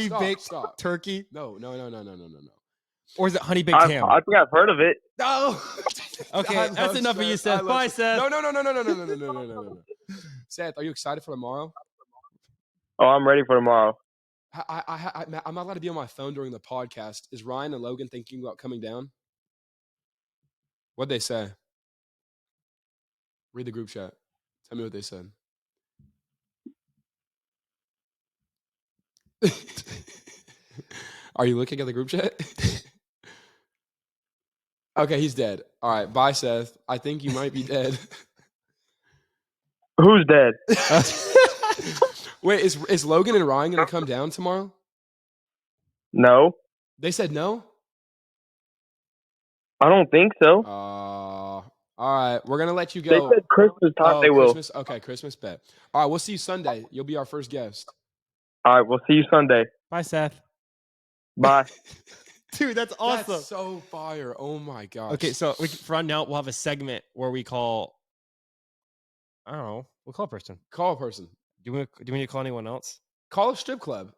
baked turkey?
No.
Or is it honey baked ham?
I think I've heard of it.
No.
Okay, that's enough of you, Seth. Bye, Seth.
No. Seth, are you excited for tomorrow?
Oh, I'm ready for tomorrow.
I'm not allowed to be on my phone during the podcast. Is Ryan and Logan thinking about coming down? What'd they say? Read the group chat. Tell me what they said. Are you looking at the group chat? Okay, he's dead. All right, bye, Seth. I think you might be dead.
Who's dead?
Wait, is Logan and Ryan going to come down tomorrow?
No.
They said no?
I don't think so.
All right, we're going to let you go.
They said Christmas time they will.
Okay, Christmas bet. All right, we'll see you Sunday. You'll be our first guest.
All right, we'll see you Sunday.
Bye, Seth.
Bye.
Dude, that's awesome.
That's so fire. Oh, my gosh.
Okay, so from now, we'll have a segment where we call, I don't know, we'll call a person.
Call a person.
Do we need to call anyone else?
Call a strip club.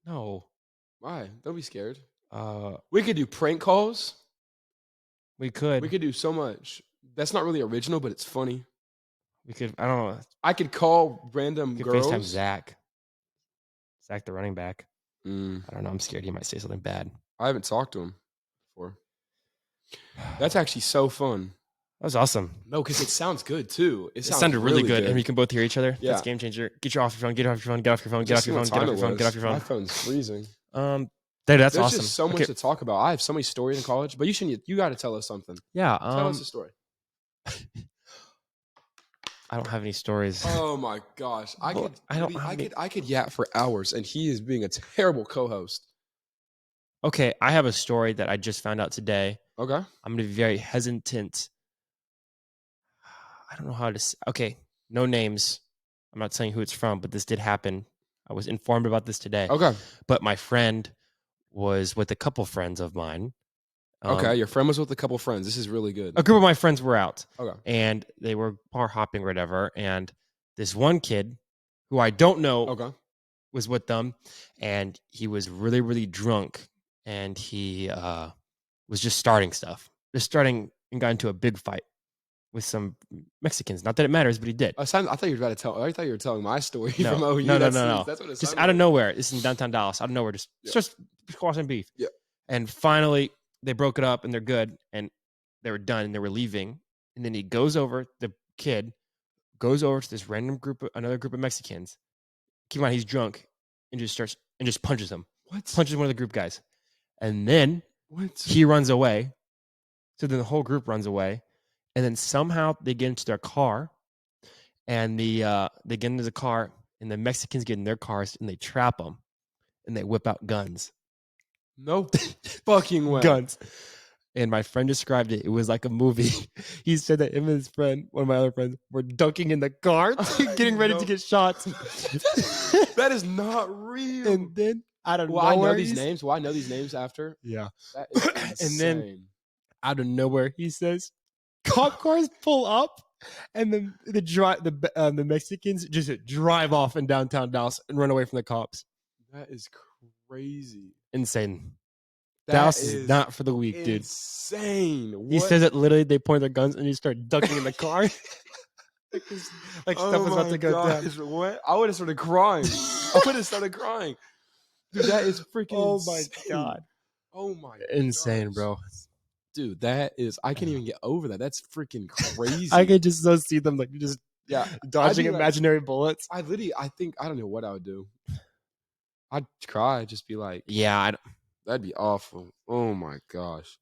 No.
Why? Don't be scared.
We
could do prank calls.
We could
do so much. That's not really original, but it's funny.
We could, I don't know.
I could call random girls.
FaceTime Zach the running back.
I
don't know. I'm scared he might say something bad.
I haven't talked to him before. That's actually so fun.
That was awesome.
No, because it sounds good too. It
sounded really good, and we can both hear each other.
Yeah.
That's game changer. Get your phone. Get off your phone. Get off your phone. Get off your phone. Get off your phone. Get off your phone.
My phone's freezing.
Dude, that's awesome.
There's just so much to talk about. I have so many stories in college, but you got to tell us something.
Yeah.
Tell us a story.
I don't have any stories.
Oh my gosh. I could yap for hours, and he is being a terrible co-host.
Okay, I have a story that I just found out today.
Okay.
I'm going to be very hesitant. I don't know how to. Okay, no names. I'm not saying who it's from, but this did happen. I was informed about this today.
Okay.
But my friend was with a couple friends of mine
Okay, your friend was with a couple friends. This is really good.
A group of my friends were out.
Okay.
And they were bar hopping or whatever. And this one kid, who I don't know,
Okay.
was with them. And he was really, really drunk. And he was just starting stuff. And got into a big fight with some Mexicans. Not that it matters, but he did.
I thought you were about to tell. I thought you were telling my story
No,
from OU.
no.
That's what it
Just
sounded
out of
like.
nowhere. It's in downtown Dallas. Out of nowhere, just squashing beef.
Yeah.
And finally, they broke it up, and they're good, and they were done, and they were leaving. And then the kid goes over to this another group of Mexicans. Keep in mind, he's drunk, and just punches him.
What?
Punches one of the group guys, and then
What?
he runs away. So then the whole group runs away, and then somehow they get into their car, and they get into the car, and the Mexicans get in their cars, and they trap them, and they whip out guns.
No fucking way.
Guns. And my friend described it. It was like a movie. He said that him and his friend, one of my other friends, were dunking in the car, getting ready to get shots.
That is not real.
And then out of
I
nowhere,
know these names. Well, I know these names after.
Yeah.
That is insane.
And then out of nowhere, he says, "Cop cars pull up, and then the Mexicans just drive off in downtown Dallas and run away from the cops."
That is crazy.
Insane.
That
Dallas is not for the weak, dude.
Insane.
He says that literally they point their guns and you start ducking in the car. like stuff is about to go down.
What? I would have started crying. Dude, that is freaking insane. Oh my
Insane,
gosh.
bro.
Dude, that is, I can't even get over that. That's freaking crazy.
I can just see them like just dodging imaginary bullets.
I don't know what I would do. I'd cry. I'd just be like,
yeah,
that'd be awful. Oh my gosh.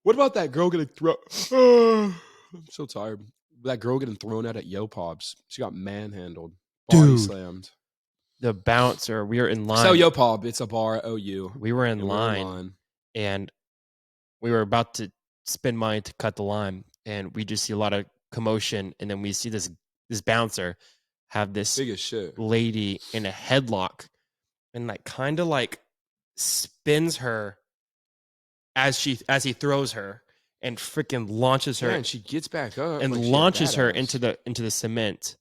What about that girl getting thrown? I'm so tired. That girl getting thrown out at Yo Pobs. She got manhandled. Body slammed.
The bouncer, we were in line.
So Yo Pob, it's a bar at OU.
We were in line, and we were about to spend money to cut the line, and we just see a lot of commotion, and then we see this bouncer have this
big as shit
lady in a headlock, and kind of spins her as he throws her, and freaking launches her,
and she gets back up
and launches her into the cement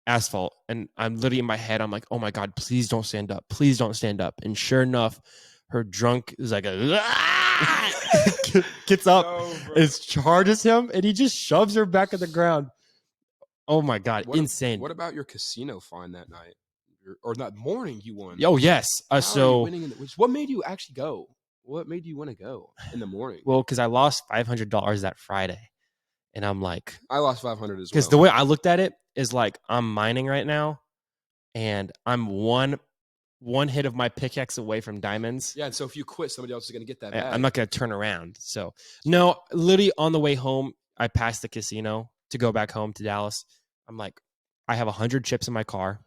asphalt. And I'm literally in my head, I'm like, oh my God, please don't stand up, and sure enough, her drunk is like gets up and charges him, and he just shoves her back at the ground. Oh my God, insane.
What about your casino fine that night? Or that morning you won?
Oh, yes. So
what made you actually go? What made you want to go in the morning?
Well, because I lost $500 that Friday. And I'm like...
I lost $500 as well.
Because the way I looked at it is I'm mining right now, and I'm one hit of my pickaxe away from diamonds.
Yeah, and so if you quit, somebody else is going to get that bag.
I'm not going to turn around. So, no, literally on the way home, I passed the casino to go back home to Dallas. I'm like, I have 100 chips in my car.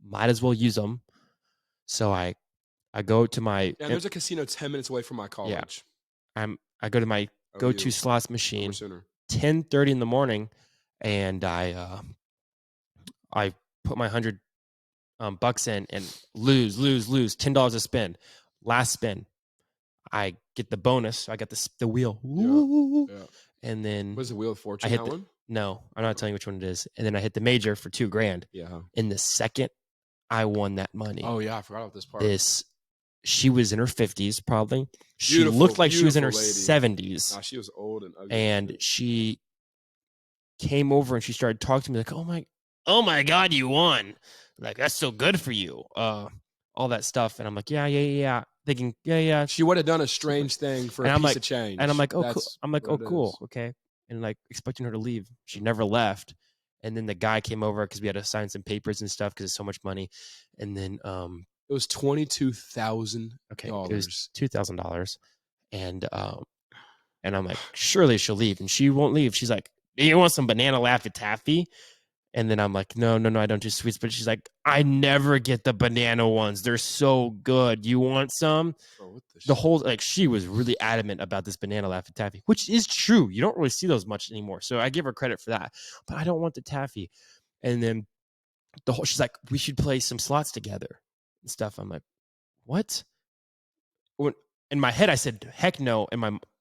Might as well use them. So I go to my...
Yeah, there's a casino 10 minutes away from my college.
Yeah. I go to my go-to slots machine 10:30 in the morning, and I put my 100 bucks in and lose $10 a spin. Last spin, I get the bonus. So I got the wheel.
Yeah.
And then
was the Wheel of Fortune that one?
No, I'm not telling you which one it is. And then I hit the major for $2,000.
Yeah.
In the second I won that money.
Oh yeah, I forgot about this part.
She was in her 50s probably. She
Beautiful,
looked like she was in her
lady.
70s.
Nah, she was old and ugly.
And she came over and she started talking to me like, oh my God, you won. Like, that's so good for you. All that stuff. And I'm like, yeah. Thinking, yeah.
She would have done a strange thing for a piece of change.
And I'm like, oh, cool. I'm like, oh, cool. Okay. And expecting her to leave. She never left. And then the guy came over because we had to sign some papers and stuff because it's so much money. And then
it was $22,000.
Okay, it was $2,000. And I'm like, surely she'll leave. And she won't leave. She's like, you want some banana Laffy Taffy? And then I'm like, no, I don't do sweets. But she's like, I never get the banana ones. They're so good. You want some?
Bro,
the whole, she was really adamant about this banana Laffy Taffy, which is true. You don't really see those much anymore. So I give her credit for that. But I don't want the taffy. And then she's like, we should play some slots together and stuff. I'm like, what? in my head, I said, heck no.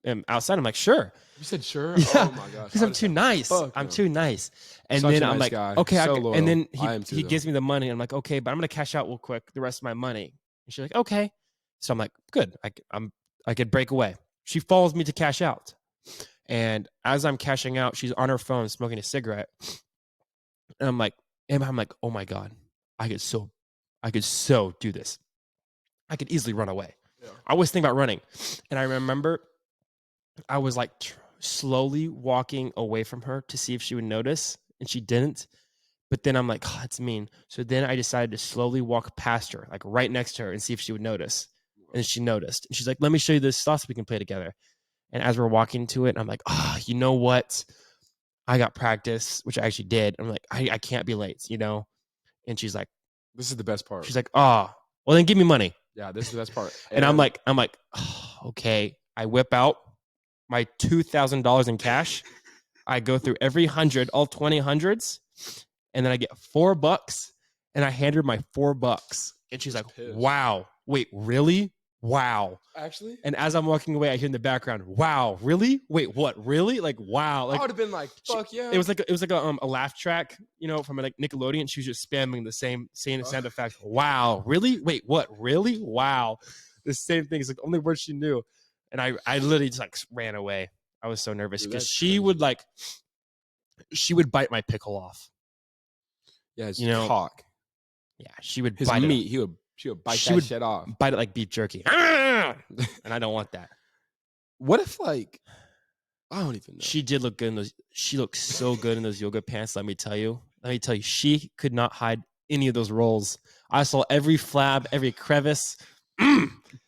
And outside, I'm like, sure.
You said sure?
Yeah.
Oh my gosh.
Because I'm too nice. I'm too nice. And
Such
then
a
I'm
nice
like,
guy.
okay.
So loyal.
And then
I am too,
he
though.
gives me the money. I'm like, okay, but I'm going to cash out real quick the rest of my money. And she's like, okay. So I'm like, good. I could break away. She follows me to cash out. And as I'm cashing out, she's on her phone smoking a cigarette. And I'm like, oh my God, I could so do this. I could easily run away. Yeah. I was thinking about running. And I remember I was like slowly walking away from her to see if she would notice. And she didn't. But then I'm like, oh, that's mean. So then I decided to slowly walk past her, like right next to her, and see if she would notice. And she noticed. And she's like, let me show you this stuff so we can play together. And as we're walking to it, I'm like, you know what? I got practice, which I actually did. I'm like, I can't be late, you know? And she's like,
this is the best part.
She's like, well, then give me money.
Yeah, this is the best part.
And I'm like, okay. I whip out my $2,000 in cash. I go through every 100, all 20 hundreds. And then I get $4 and I hand her my $4. And she's like, pissed. Wow. Wait, really? Wow.
Actually?
And as I'm walking away, I hear in the background, wow, really? Wait, what? Really? Like, wow. Like,
I would have been like, fuck yeah.
It was like a laugh track, you know, from like Nickelodeon. She was just spamming the same sound effect. Wow, really? Wait, what? Really? Wow. The same thing. It's like the only word she knew. And I literally just like ran away. I was so nervous because she would bite my pickle off.
Yeah, his
cock. Yeah, she would
his
bite
meat.
it.
She would bite that shit off.
Bite it like beef jerky. And I don't want that.
What if like I don't even know.
She did look good in those. She looked so good in those yoga pants. Let me tell you, she could not hide any of those rolls. I saw every flab, every crevice.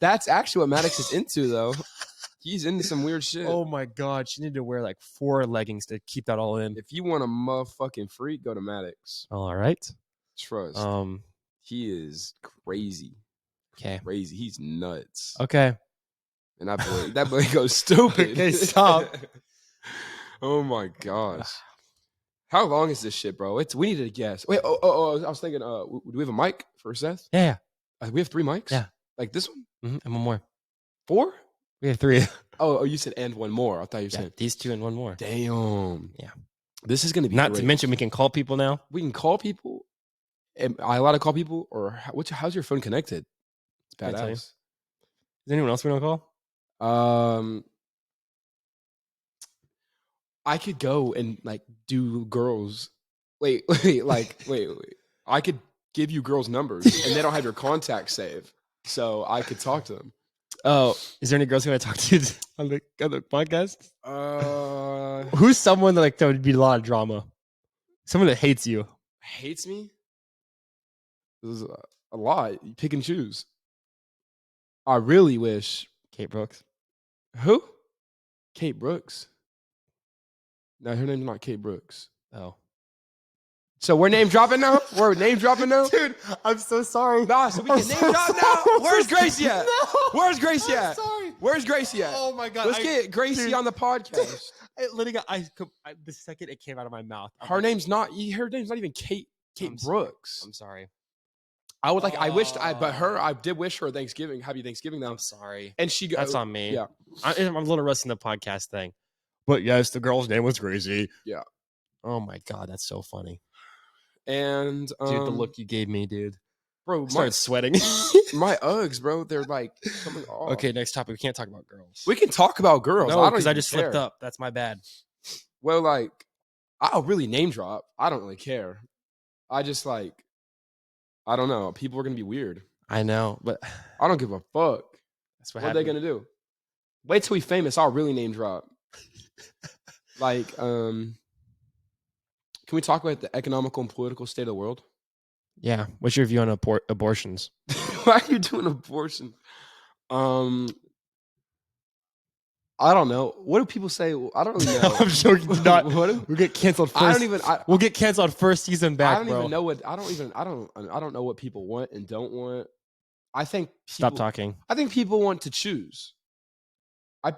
That's actually what Maddox is into, though. He's into some weird shit.
Oh my God, she needed to wear like 4 leggings to keep that all in.
If you want a motherfucking freak, go to Maddox.
All right,
trust. He is crazy.
Okay,
crazy. He's nuts.
Okay,
and that boy goes stupid.
Okay, stop.
Oh my gosh. How long is this shit, bro? We need to guess. Wait, I was thinking, do we have a mic for Seth?
Yeah.
We have 3 mics?
Yeah.
Like this one?
Mm-hmm. And one more.
4?
We have 3.
Oh, you said and one more. I thought you said
these 2 and one more.
Damn.
Yeah.
This is going to be
Not
great.
to mention we can call people now.
We can call people. Am I allowed to call people? Or how's your phone connected? It's badass.
Is anyone else we don't call?
I could go and like do girls. Wait. I could give you girls' numbers and they don't have your contact saved. So I could talk to them.
Oh, is there any girls who want to talk to you on the podcast? Who's someone that would be a lot of drama? Someone that hates you.
Hates me? This is a lot. You pick and choose. I really wish.
Kate Brooks.
Who? Kate Brooks. No, her name's not Kate Brooks.
Oh.
So we're name dropping now? We're name dropping now?
Dude, I'm so sorry.
Nah, so we can name drop now? Where's Gracie at?
No.
Where's Gracie at?
Sorry.
Where's Gracie at?
Oh my God.
Let's get Gracie on the podcast.
It literally got, the second it came out of my mouth.
Her name's not even Kate Brooks.
I'm sorry.
I did wish her Thanksgiving. Happy Thanksgiving though.
I'm sorry.
And
that's on me.
Yeah.
I'm a little rusty in the podcast thing. But yes, the girl's name was Gracie.
Yeah.
Oh my God, that's so funny.
And
dude, the look you gave me, dude.
Bro,
I started sweating.
My Uggs, bro, they're like coming off.
Okay, next topic. We can't talk about girls.
We can talk about girls.
No, because I just slipped up. That's my bad.
Well, like, I'll really name drop. I don't really care. I just I don't know. People are gonna be weird.
I know, but
I don't give a fuck.
That's what
are they gonna do? Wait till we famous. I'll really name drop. Can we talk about the economical and political state of the world?
Yeah. What's your view on abortions?
Why are you doing abortion? I don't know. What do people say? I don't really know.
I'm joking. We'll get canceled first. We'll get canceled first season back.
I don't even know what. I don't know what people want and don't want. I think.
Stop talking.
I think people want to choose.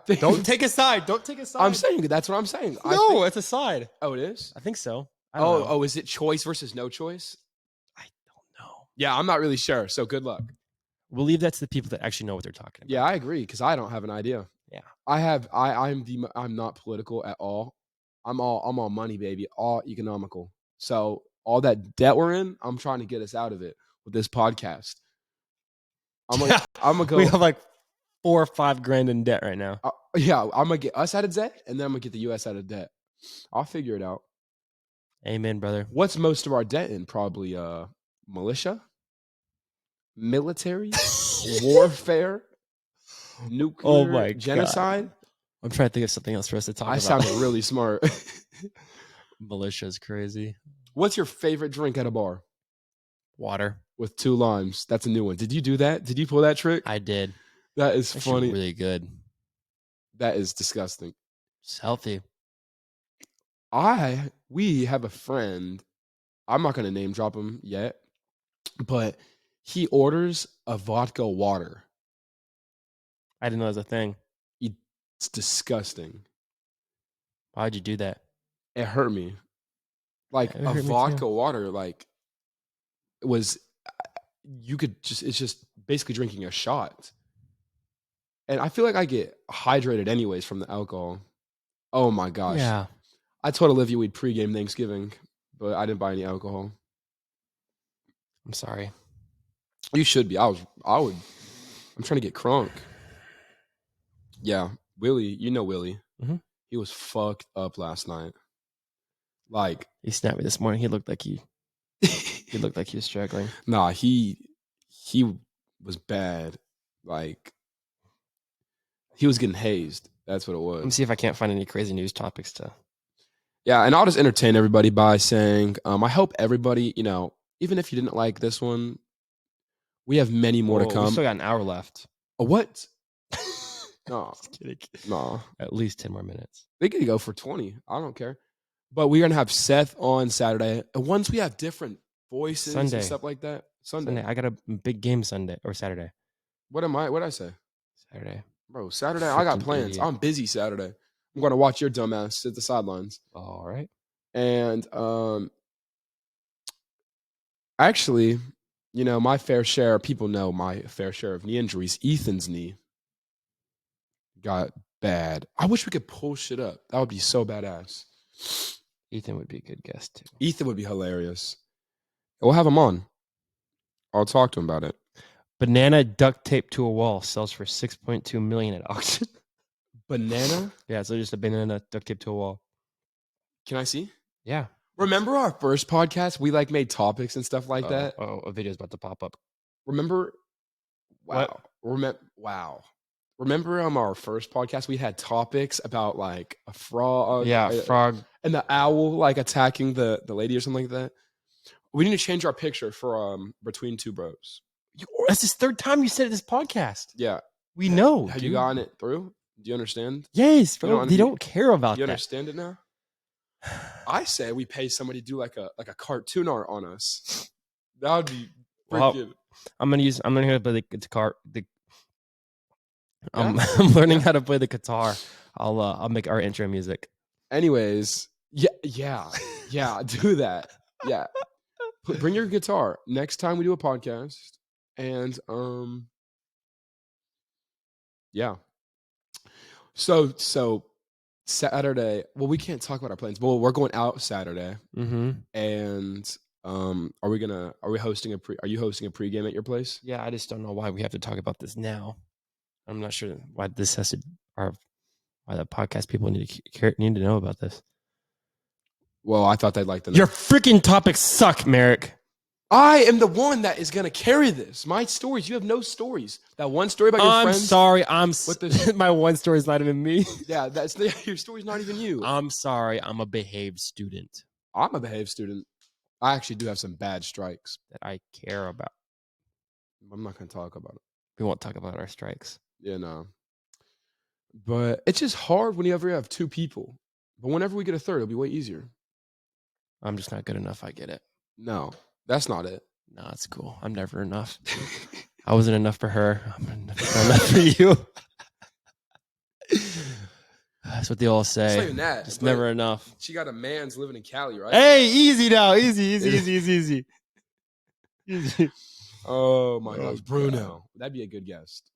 Don't take a side. Don't take a side.
I'm saying that's what I'm saying.
No, it's a side.
Oh, it is?
I think so.
Oh, is it choice versus no choice?
I don't know.
Yeah, I'm not really sure. So good luck.
We'll leave that to the people that actually know what they're talking about.
Yeah, I agree because I don't have an idea.
Yeah.
I'm not political at all. I'm all money, baby, all economical. So all that debt we're in, I'm trying to get us out of it with this podcast. I'm gonna go.
We have like $4 or $5 grand in debt right now.
Yeah, I'm gonna get us out of debt, and then I'm gonna get the U.S. out of debt. I'll figure it out.
Amen, brother.
What's most of our debt in? Probably militia, military, warfare, nuclear genocide.
God. I'm trying to think of something else for us to talk about.
I sounded really smart.
Militia's crazy.
What's your favorite drink at a bar?
Water.
With 2 limes. That's a new one. Did you do that? Did you pull that trick?
I did.
That is
Actually
funny.
really good.
That is disgusting.
It's healthy.
We have a friend. I'm not going to name drop him yet, but he orders a vodka water.
I didn't know it was a thing.
It's disgusting.
Why'd you do that?
It hurt me. Like a vodka water, like it was. It's just basically drinking a shot. And I feel like I get hydrated anyways from the alcohol. Oh my gosh.
Yeah.
I told Olivia we'd pregame Thanksgiving, but I didn't buy any alcohol.
I'm sorry.
You should be. I'm trying to get crunk. Yeah. Willie, you know Willie.
Mm-hmm.
He was fucked up last night. Like
he snapped me this morning. He looked like he was struggling.
Nah, he was bad. Like he was getting hazed. That's what it was.
Let me see if I can't find any crazy news topics to.
Yeah, and I'll just entertain everybody by saying, I hope everybody, even if you didn't like this one, we have many more to come.
We still got an hour left.
What? No.
Just kidding.
No.
At least 10 more minutes.
We could go for 20. I don't care. But we're going to have Seth on Saturday. And once we have different voices and stuff like that. Sunday.
I got a big game Sunday or Saturday.
What'd I say?
Saturday.
Bro, Saturday, I got plans. Idiot. I'm busy Saturday. I'm going to watch your dumbass sit the sidelines.
All right.
And actually, my fair share, people know my fair share of knee injuries. Ethan's knee got bad. I wish we could pull shit up. That would be so badass.
Ethan would be a good guest, too.
Ethan would be hilarious. We'll have him on. I'll talk to him about it.
Banana duct tape to a wall sells for $6.2 million at auction.
Banana?
Yeah, so just a banana duct tape to a wall.
Can I see?
Yeah.
Remember our first podcast? We made topics and stuff like that.
Oh, a video's about to pop up.
Remember? Wow.
What?
Wow. Remember our first podcast? We had topics about a frog.
Yeah, frog.
And the owl attacking the lady or something like that. We need to change our picture for Between Two Bros.
That's his 3rd time you said it this podcast.
Yeah.
We know.
Have you gotten it through? Do you understand?
Yes, bro. They don't care about that.
You understand it now? I say we pay somebody to do a cartoon art on us. That would be freaking.
Well, I'm learning how to play the guitar. I'm learning how to play the guitar. I'll make our intro music.
Anyways, yeah, do that. Yeah, bring your guitar next time we do a podcast, and yeah. So Saturday. Well, we can't talk about our plans. Well, we're going out Saturday, and are we hosting are you hosting a pregame at your place?
Yeah, I just don't know why we have to talk about this now. I'm not sure why this has to, or why the podcast people need to know about this.
Well, I thought they'd like to know.
Your freaking topics suck, Merik.
I am the one that is going to carry this. My stories. You have no stories. That one story about your friends.
I'm sorry. My one story is not even me.
Yeah, your story's not even you.
I'm sorry. I'm a behaved student.
I'm a behaved student. I actually do have some bad strikes
that I care about.
I'm not going to talk about it.
We won't talk about our strikes.
Yeah, no. But it's just hard whenever you have 2 people. But whenever we get a 3rd, it'll be way easier.
I'm just not good enough. I get it.
No, that's not it.
No, it's cool. I'm never enough. I wasn't enough for her. I'm never enough for you. That's what they all say.
It's not even that.
It's never enough.
She got a man's living in Cali, right?
Hey, easy now. Easy.
Oh my
Oh,
gosh, Bruno. That'd be a good guest.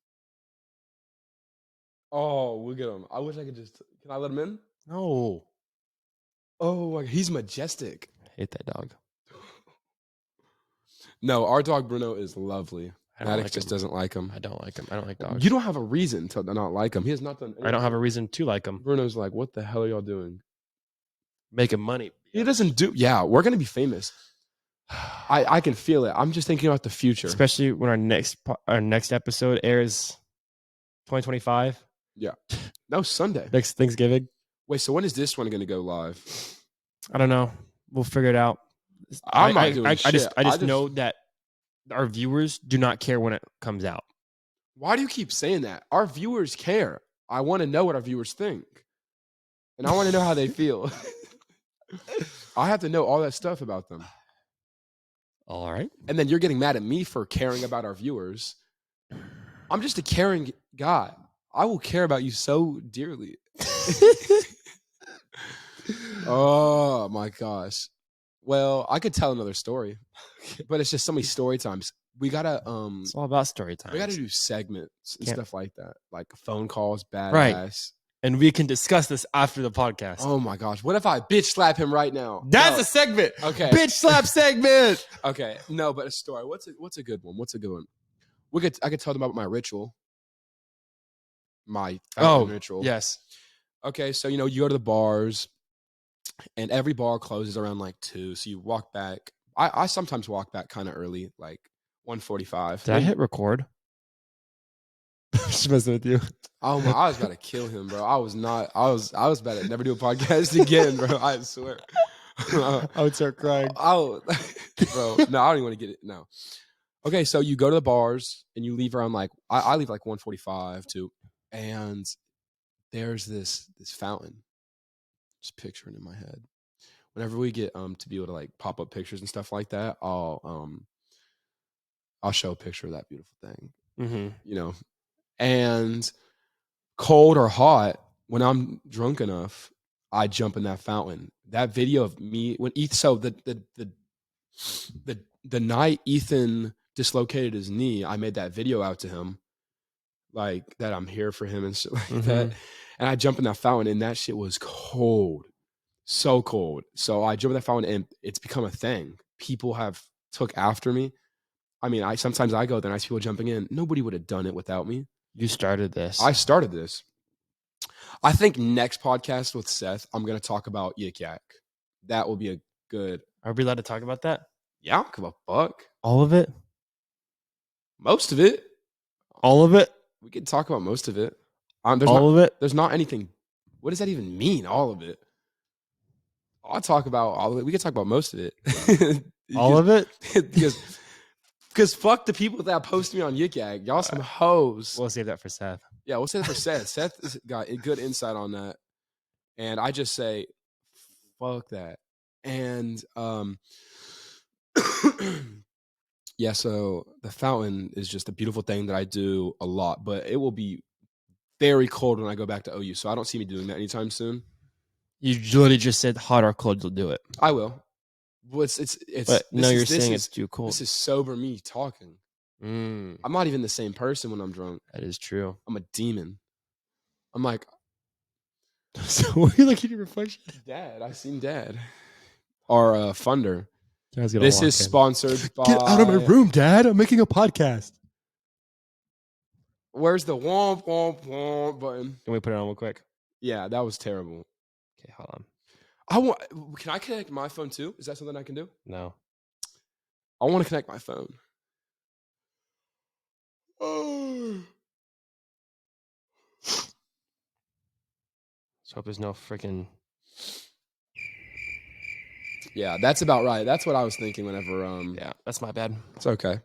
Oh, we'll get him. I wish I could just. Can I let him in?
No.
Oh, he's majestic.
I hate that dog.
No, our dog Bruno is lovely.
I don't
Maddox
like
just
him.
doesn't like him.
I don't like him. I don't like dogs.
You don't have a reason to not like him. He has not done anything.
I don't have a reason to like him.
Bruno's like, what the hell are y'all doing?
Making money.
He doesn't do. Yeah, we're gonna be famous. I can feel it. I'm just thinking about the future.
Especially when our next episode airs 2025.
No, Sunday.
Next Thanksgiving.
Wait, so when is this one going to go live?
I don't know. We'll figure it out.
I'm not doing
I
shit.
I just know that our viewers do not care when it comes out.
Why do you keep saying that? Our viewers care. I want to know what our viewers think. And I want to know how they feel. I have to know all that stuff about them.
All right.
And then you're getting mad at me for caring about our viewers. I'm just a caring guy. I will care about you so dearly. Oh my gosh. Well, I could tell another story, but it's just so many story times. We gotta
It's all about story time.
we gotta do segments and
Can't-
stuff like that, like phone calls, badass.
Right. And we can discuss this after the podcast.
Oh my gosh, what if I bitch slap him right now?
That's
No.
a segment.
Okay.
Bitch slap segment.
Okay, no, but a story. What's a good one? What's a good one? I could tell them about my ritual. My fountain ritual.
Yes.
Okay, so you go to the bars, and every bar closes around like 2. So you walk back. I sometimes walk back kind of early, like 1:45.
Did I hit record? Just messing with you.
Oh my! I was about to kill him, bro. I was about to never do a podcast again, bro. I swear.
I would start crying.
Bro. No, I don't even want to get it. No. Okay, so you go to the bars and you leave around like I leave like 1:45 too, and there's this fountain. Just picturing in my head. Whenever we get to be able to like pop up pictures and stuff like that, I'll show a picture of that beautiful thing.
Mm-hmm.
And cold or hot, when I'm drunk enough, I jump in that fountain. That video of me the night Ethan dislocated his knee, I made that video out to him, like that I'm here for him and shit like that. And I jump in that fountain, and that shit was cold, so cold. So I jump in that fountain, and it's become a thing. People have took after me. I mean, sometimes I go there and I see people jumping in. Nobody would have done it without me.
You started this.
I started this. I think next podcast with Seth, I'm going to talk about Yik Yak. That will be a good.
Are we allowed to talk about that?
Yeah, I don't give a fuck.
All of it?
Most of it.
All of it?
We can talk about most of it.
All of it?
There's not anything. What does that even mean? All of it. I'll talk about all of it. We can talk about most of it.
All of it?
Because fuck the people that post me on Yik Yak. Y'all some hoes.
We'll save that for Seth.
Yeah, we'll say that for Seth. Seth has got a good insight on that. And I just say, fuck that. And yeah, so the fountain is just a beautiful thing that I do a lot, but it will be very cold when I go back to OU. So I don't see me doing that anytime soon.
You literally just said hot or cold, you'll do it.
I will. Well,
But no, you're saying it's too cold.
This is sober me talking. I'm not even the same person when I'm drunk.
That is true.
I'm a demon. I'm like,
So what are you looking at your reflection?
Dad. I seen Dad. Our funder.
This
is sponsored by.
Get out of my room, Dad. I'm making a podcast.
Where's the womp womp womp button?
Can we put it on real quick?
Yeah, that was terrible.
Okay, hold on.
Can I connect my phone too? Is that something I can do?
No.
I want to connect my phone. Oh.
Let's hope there's no freaking.
Yeah, that's about right. That's what I was thinking whenever.
Yeah, that's my bad.
It's okay.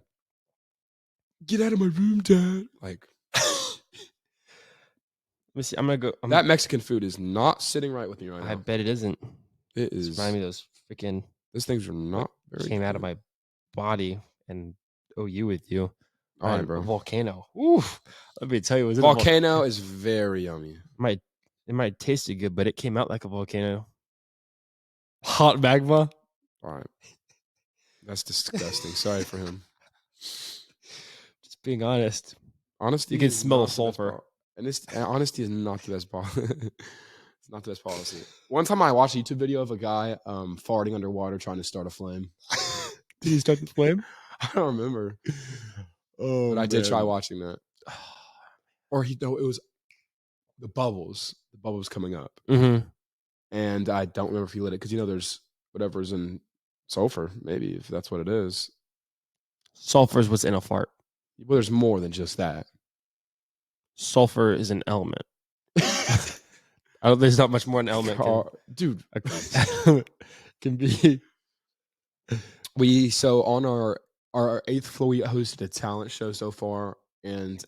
Get out of my room, Dad. Like.
Let me see. I'm gonna go.
That Mexican food is not sitting right with me right now.
I bet it isn't.
It is.
It's reminding me of those freaking.
Those things are not very.
Came out of my body and OU with you.
All right, bro.
A volcano. Oof. Let me tell you, was it
volcano is very yummy.
It might taste good, but it came out like a volcano. Hot magma.
All right. That's disgusting. Sorry for him.
Being honest.
Honesty.
You can
is
smell
not
the
the best
sulfur.
And honesty is not the best policy. It's not the best policy. One time I watched a YouTube video of a guy farting underwater trying to start a flame.
Did he start the flame?
I don't remember,
Oh,
but I did try watching that. Or it was the bubbles. The bubbles coming up.
Mm-hmm.
And I don't remember if he lit it because there's whatever's in sulfur, maybe, if that's what it is.
Sulfur is what's in a fart.
Well, there's more than just that.
Sulfur is an element. There's not much more an element
Dude.
can be.
So on our 8th floor, we hosted a talent show so far, and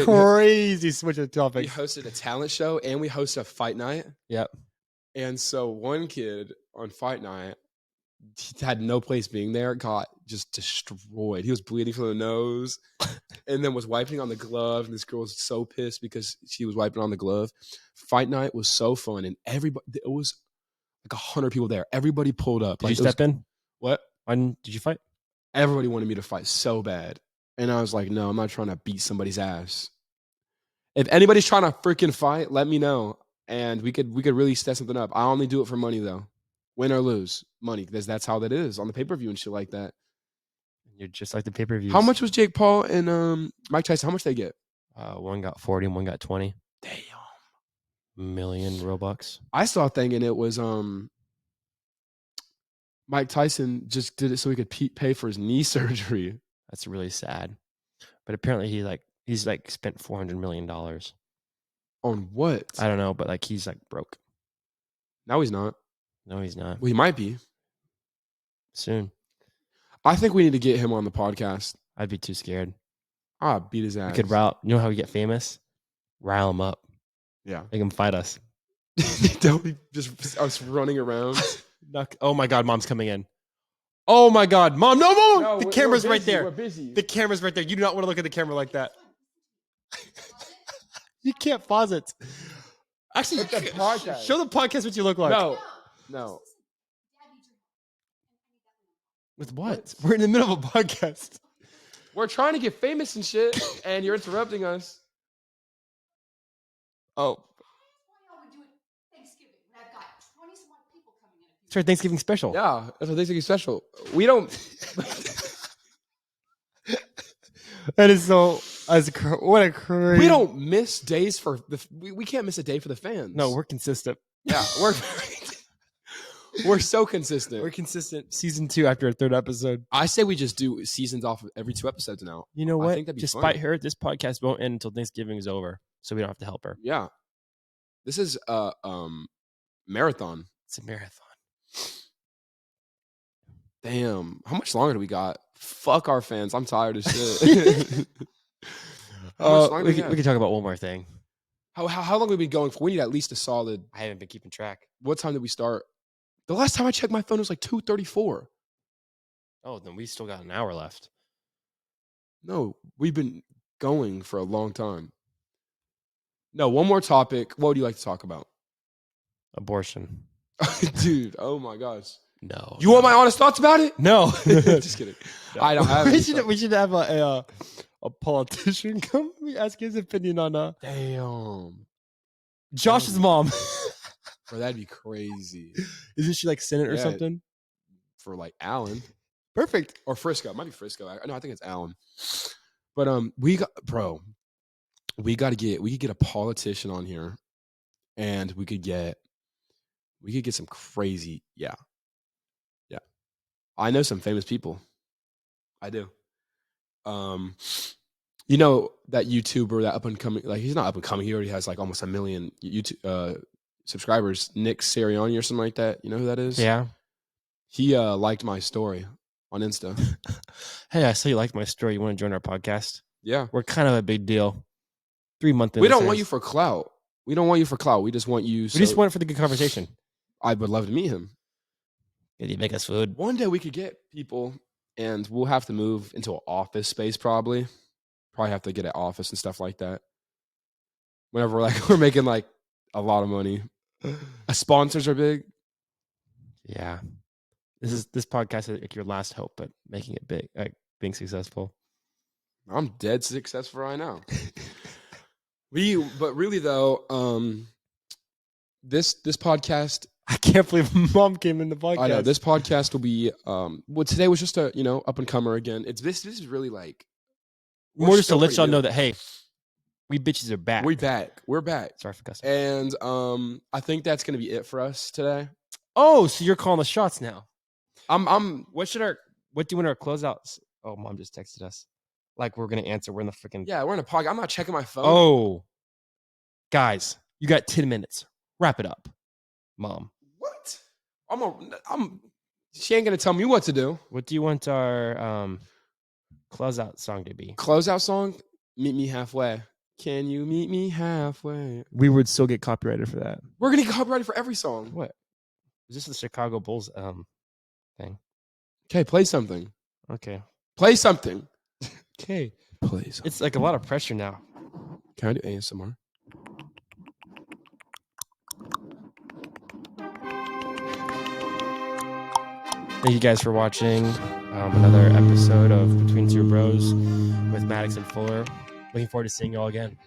Crazy switch of
we
topics.
hosted a talent show and we hosted a fight night.
Yep.
And so one kid on fight night, he had no place being there, got just destroyed. He was bleeding from the nose and then was wiping on the glove. And this girl was so pissed because she was wiping on the glove. Fight night was so fun. And it was like 100 people there. Everybody pulled up.
Did you step in?
What?
Did you fight?
Everybody wanted me to fight so bad. And I was like, no, I'm not trying to beat somebody's ass. If anybody's trying to freaking fight, let me know. And we could really set something up. I only do it for money though. Win or lose, money, because that's how that is on the pay-per-view and shit like that.
You're just like the pay-per-views.
How much was Jake Paul and Mike Tyson? How much they get?
One got 40 and one got 20
Damn.
million Robux.
I saw thinking it was Mike Tyson just did it so he could pay for his knee surgery.
That's really sad. But apparently he's spent $400 million.
On what?
I don't know, but he's broke.
No, he's not.
No, he's not.
Well, he might be.
Soon.
I think we need to get him on the podcast.
I'd be too scared.
Beat his ass.
We could rile. You know how we get famous? Rile him up.
Yeah.
Make him fight us.
Don't be just us running around.
Oh my God, Mom's coming in. Oh my God, Mom! No, the camera's right there.
We're busy.
The camera's right there. You do not want to look at the camera like that. You can't pause it. Actually,
the podcast.
Show the podcast what you look like.
No.
With what? We're in the middle of a podcast.
We're trying to get famous and shit, and you're interrupting us.
Oh. It's our Thanksgiving special.
Yeah, that's a Thanksgiving special. We don't.
That is so. What a crazy.
We don't miss days for we can't miss a day for the fans.
No, we're consistent.
Yeah, we're so consistent.
We're consistent. Season 2 after a 3rd episode.
I say we just do seasons off of every 2 episodes now.
You know what?
I think that'd be
Despite
fun.
her, this podcast won't end until Thanksgiving is over, so we don't have to help her.
Yeah, this is a marathon.
It's a marathon.
Damn, how much longer do we got? Fuck our fans. I'm tired of shit.
We can talk about one more thing.
How long have we been going for? We need at least a solid.
I haven't been keeping track.
What time did we start? The last time I checked my phone, it was 2:34.
Oh, then we still got an hour left.
No, we've been going for a long time. No, one more topic. What would you like to talk about?
Abortion.
Dude, oh my gosh.
No.
You want my honest thoughts about it?
No.
Just kidding.
No.
I don't have
We should have a politician come ask his opinion on
Damn.
Josh's mom.
Bro, that'd be crazy.
Isn't she Senate or something?
For Allen.
Perfect.
Or Frisco. It might be Frisco. No, I think it's Allen. But we could get a politician on here, and we could get some crazy, yeah. I know some famous people. I do. You know that YouTuber, that up and coming, he's not up and coming. He already has almost 1 million YouTube subscribers. Nick Sirianni or something like that. You know who that is?
Yeah.
He liked my story on Insta.
Hey, I saw you liked my story. You want to join our podcast?
Yeah.
We're kind of a big deal. 3 months in.
We don't want you for clout. We don't want you for clout. We just want you.
We just want it for the good conversation.
I would love to meet him.
Did he make us food?
One day we could get people, and we'll have to move into an office space probably. Probably have to get an office and stuff like that. Whenever we're making a lot of money. Sponsors are big.
Yeah. This podcast is your last hope, but making it big, being successful.
I'm dead successful right now. But really though, this podcast,
I can't believe Mom came in the podcast.
I know this podcast will be well, today was just a up and comer again. This is really like
more just to
still
let
pretty
y'all
new.
know that hey, we bitches are back.
We're back.
Sorry for cussing.
And I think that's gonna be it for us today.
Oh, so you're calling the shots now.
I'm
What do you want our closeouts? Oh, Mom just texted us. Like we're gonna answer. We're in the freaking
we're in a podcast. I'm not checking my phone.
Oh, guys, you got 10 minutes. Wrap it up, Mom.
What? She ain't gonna tell me what to do.
What do you want our closeout song to be?
Closeout song? Meet me halfway. Can you meet me halfway?
We would still get copyrighted for that.
We're gonna get copyrighted for every song.
What? Is this the Chicago Bulls thing?
Okay, play something.
Okay.
Play something.
Okay.
Play something.
It's like a lot of pressure now.
Can I do ASMR?
Thank you guys for watching another episode of Between Two Bros with Maddox and Fuller. Looking forward to seeing you all again.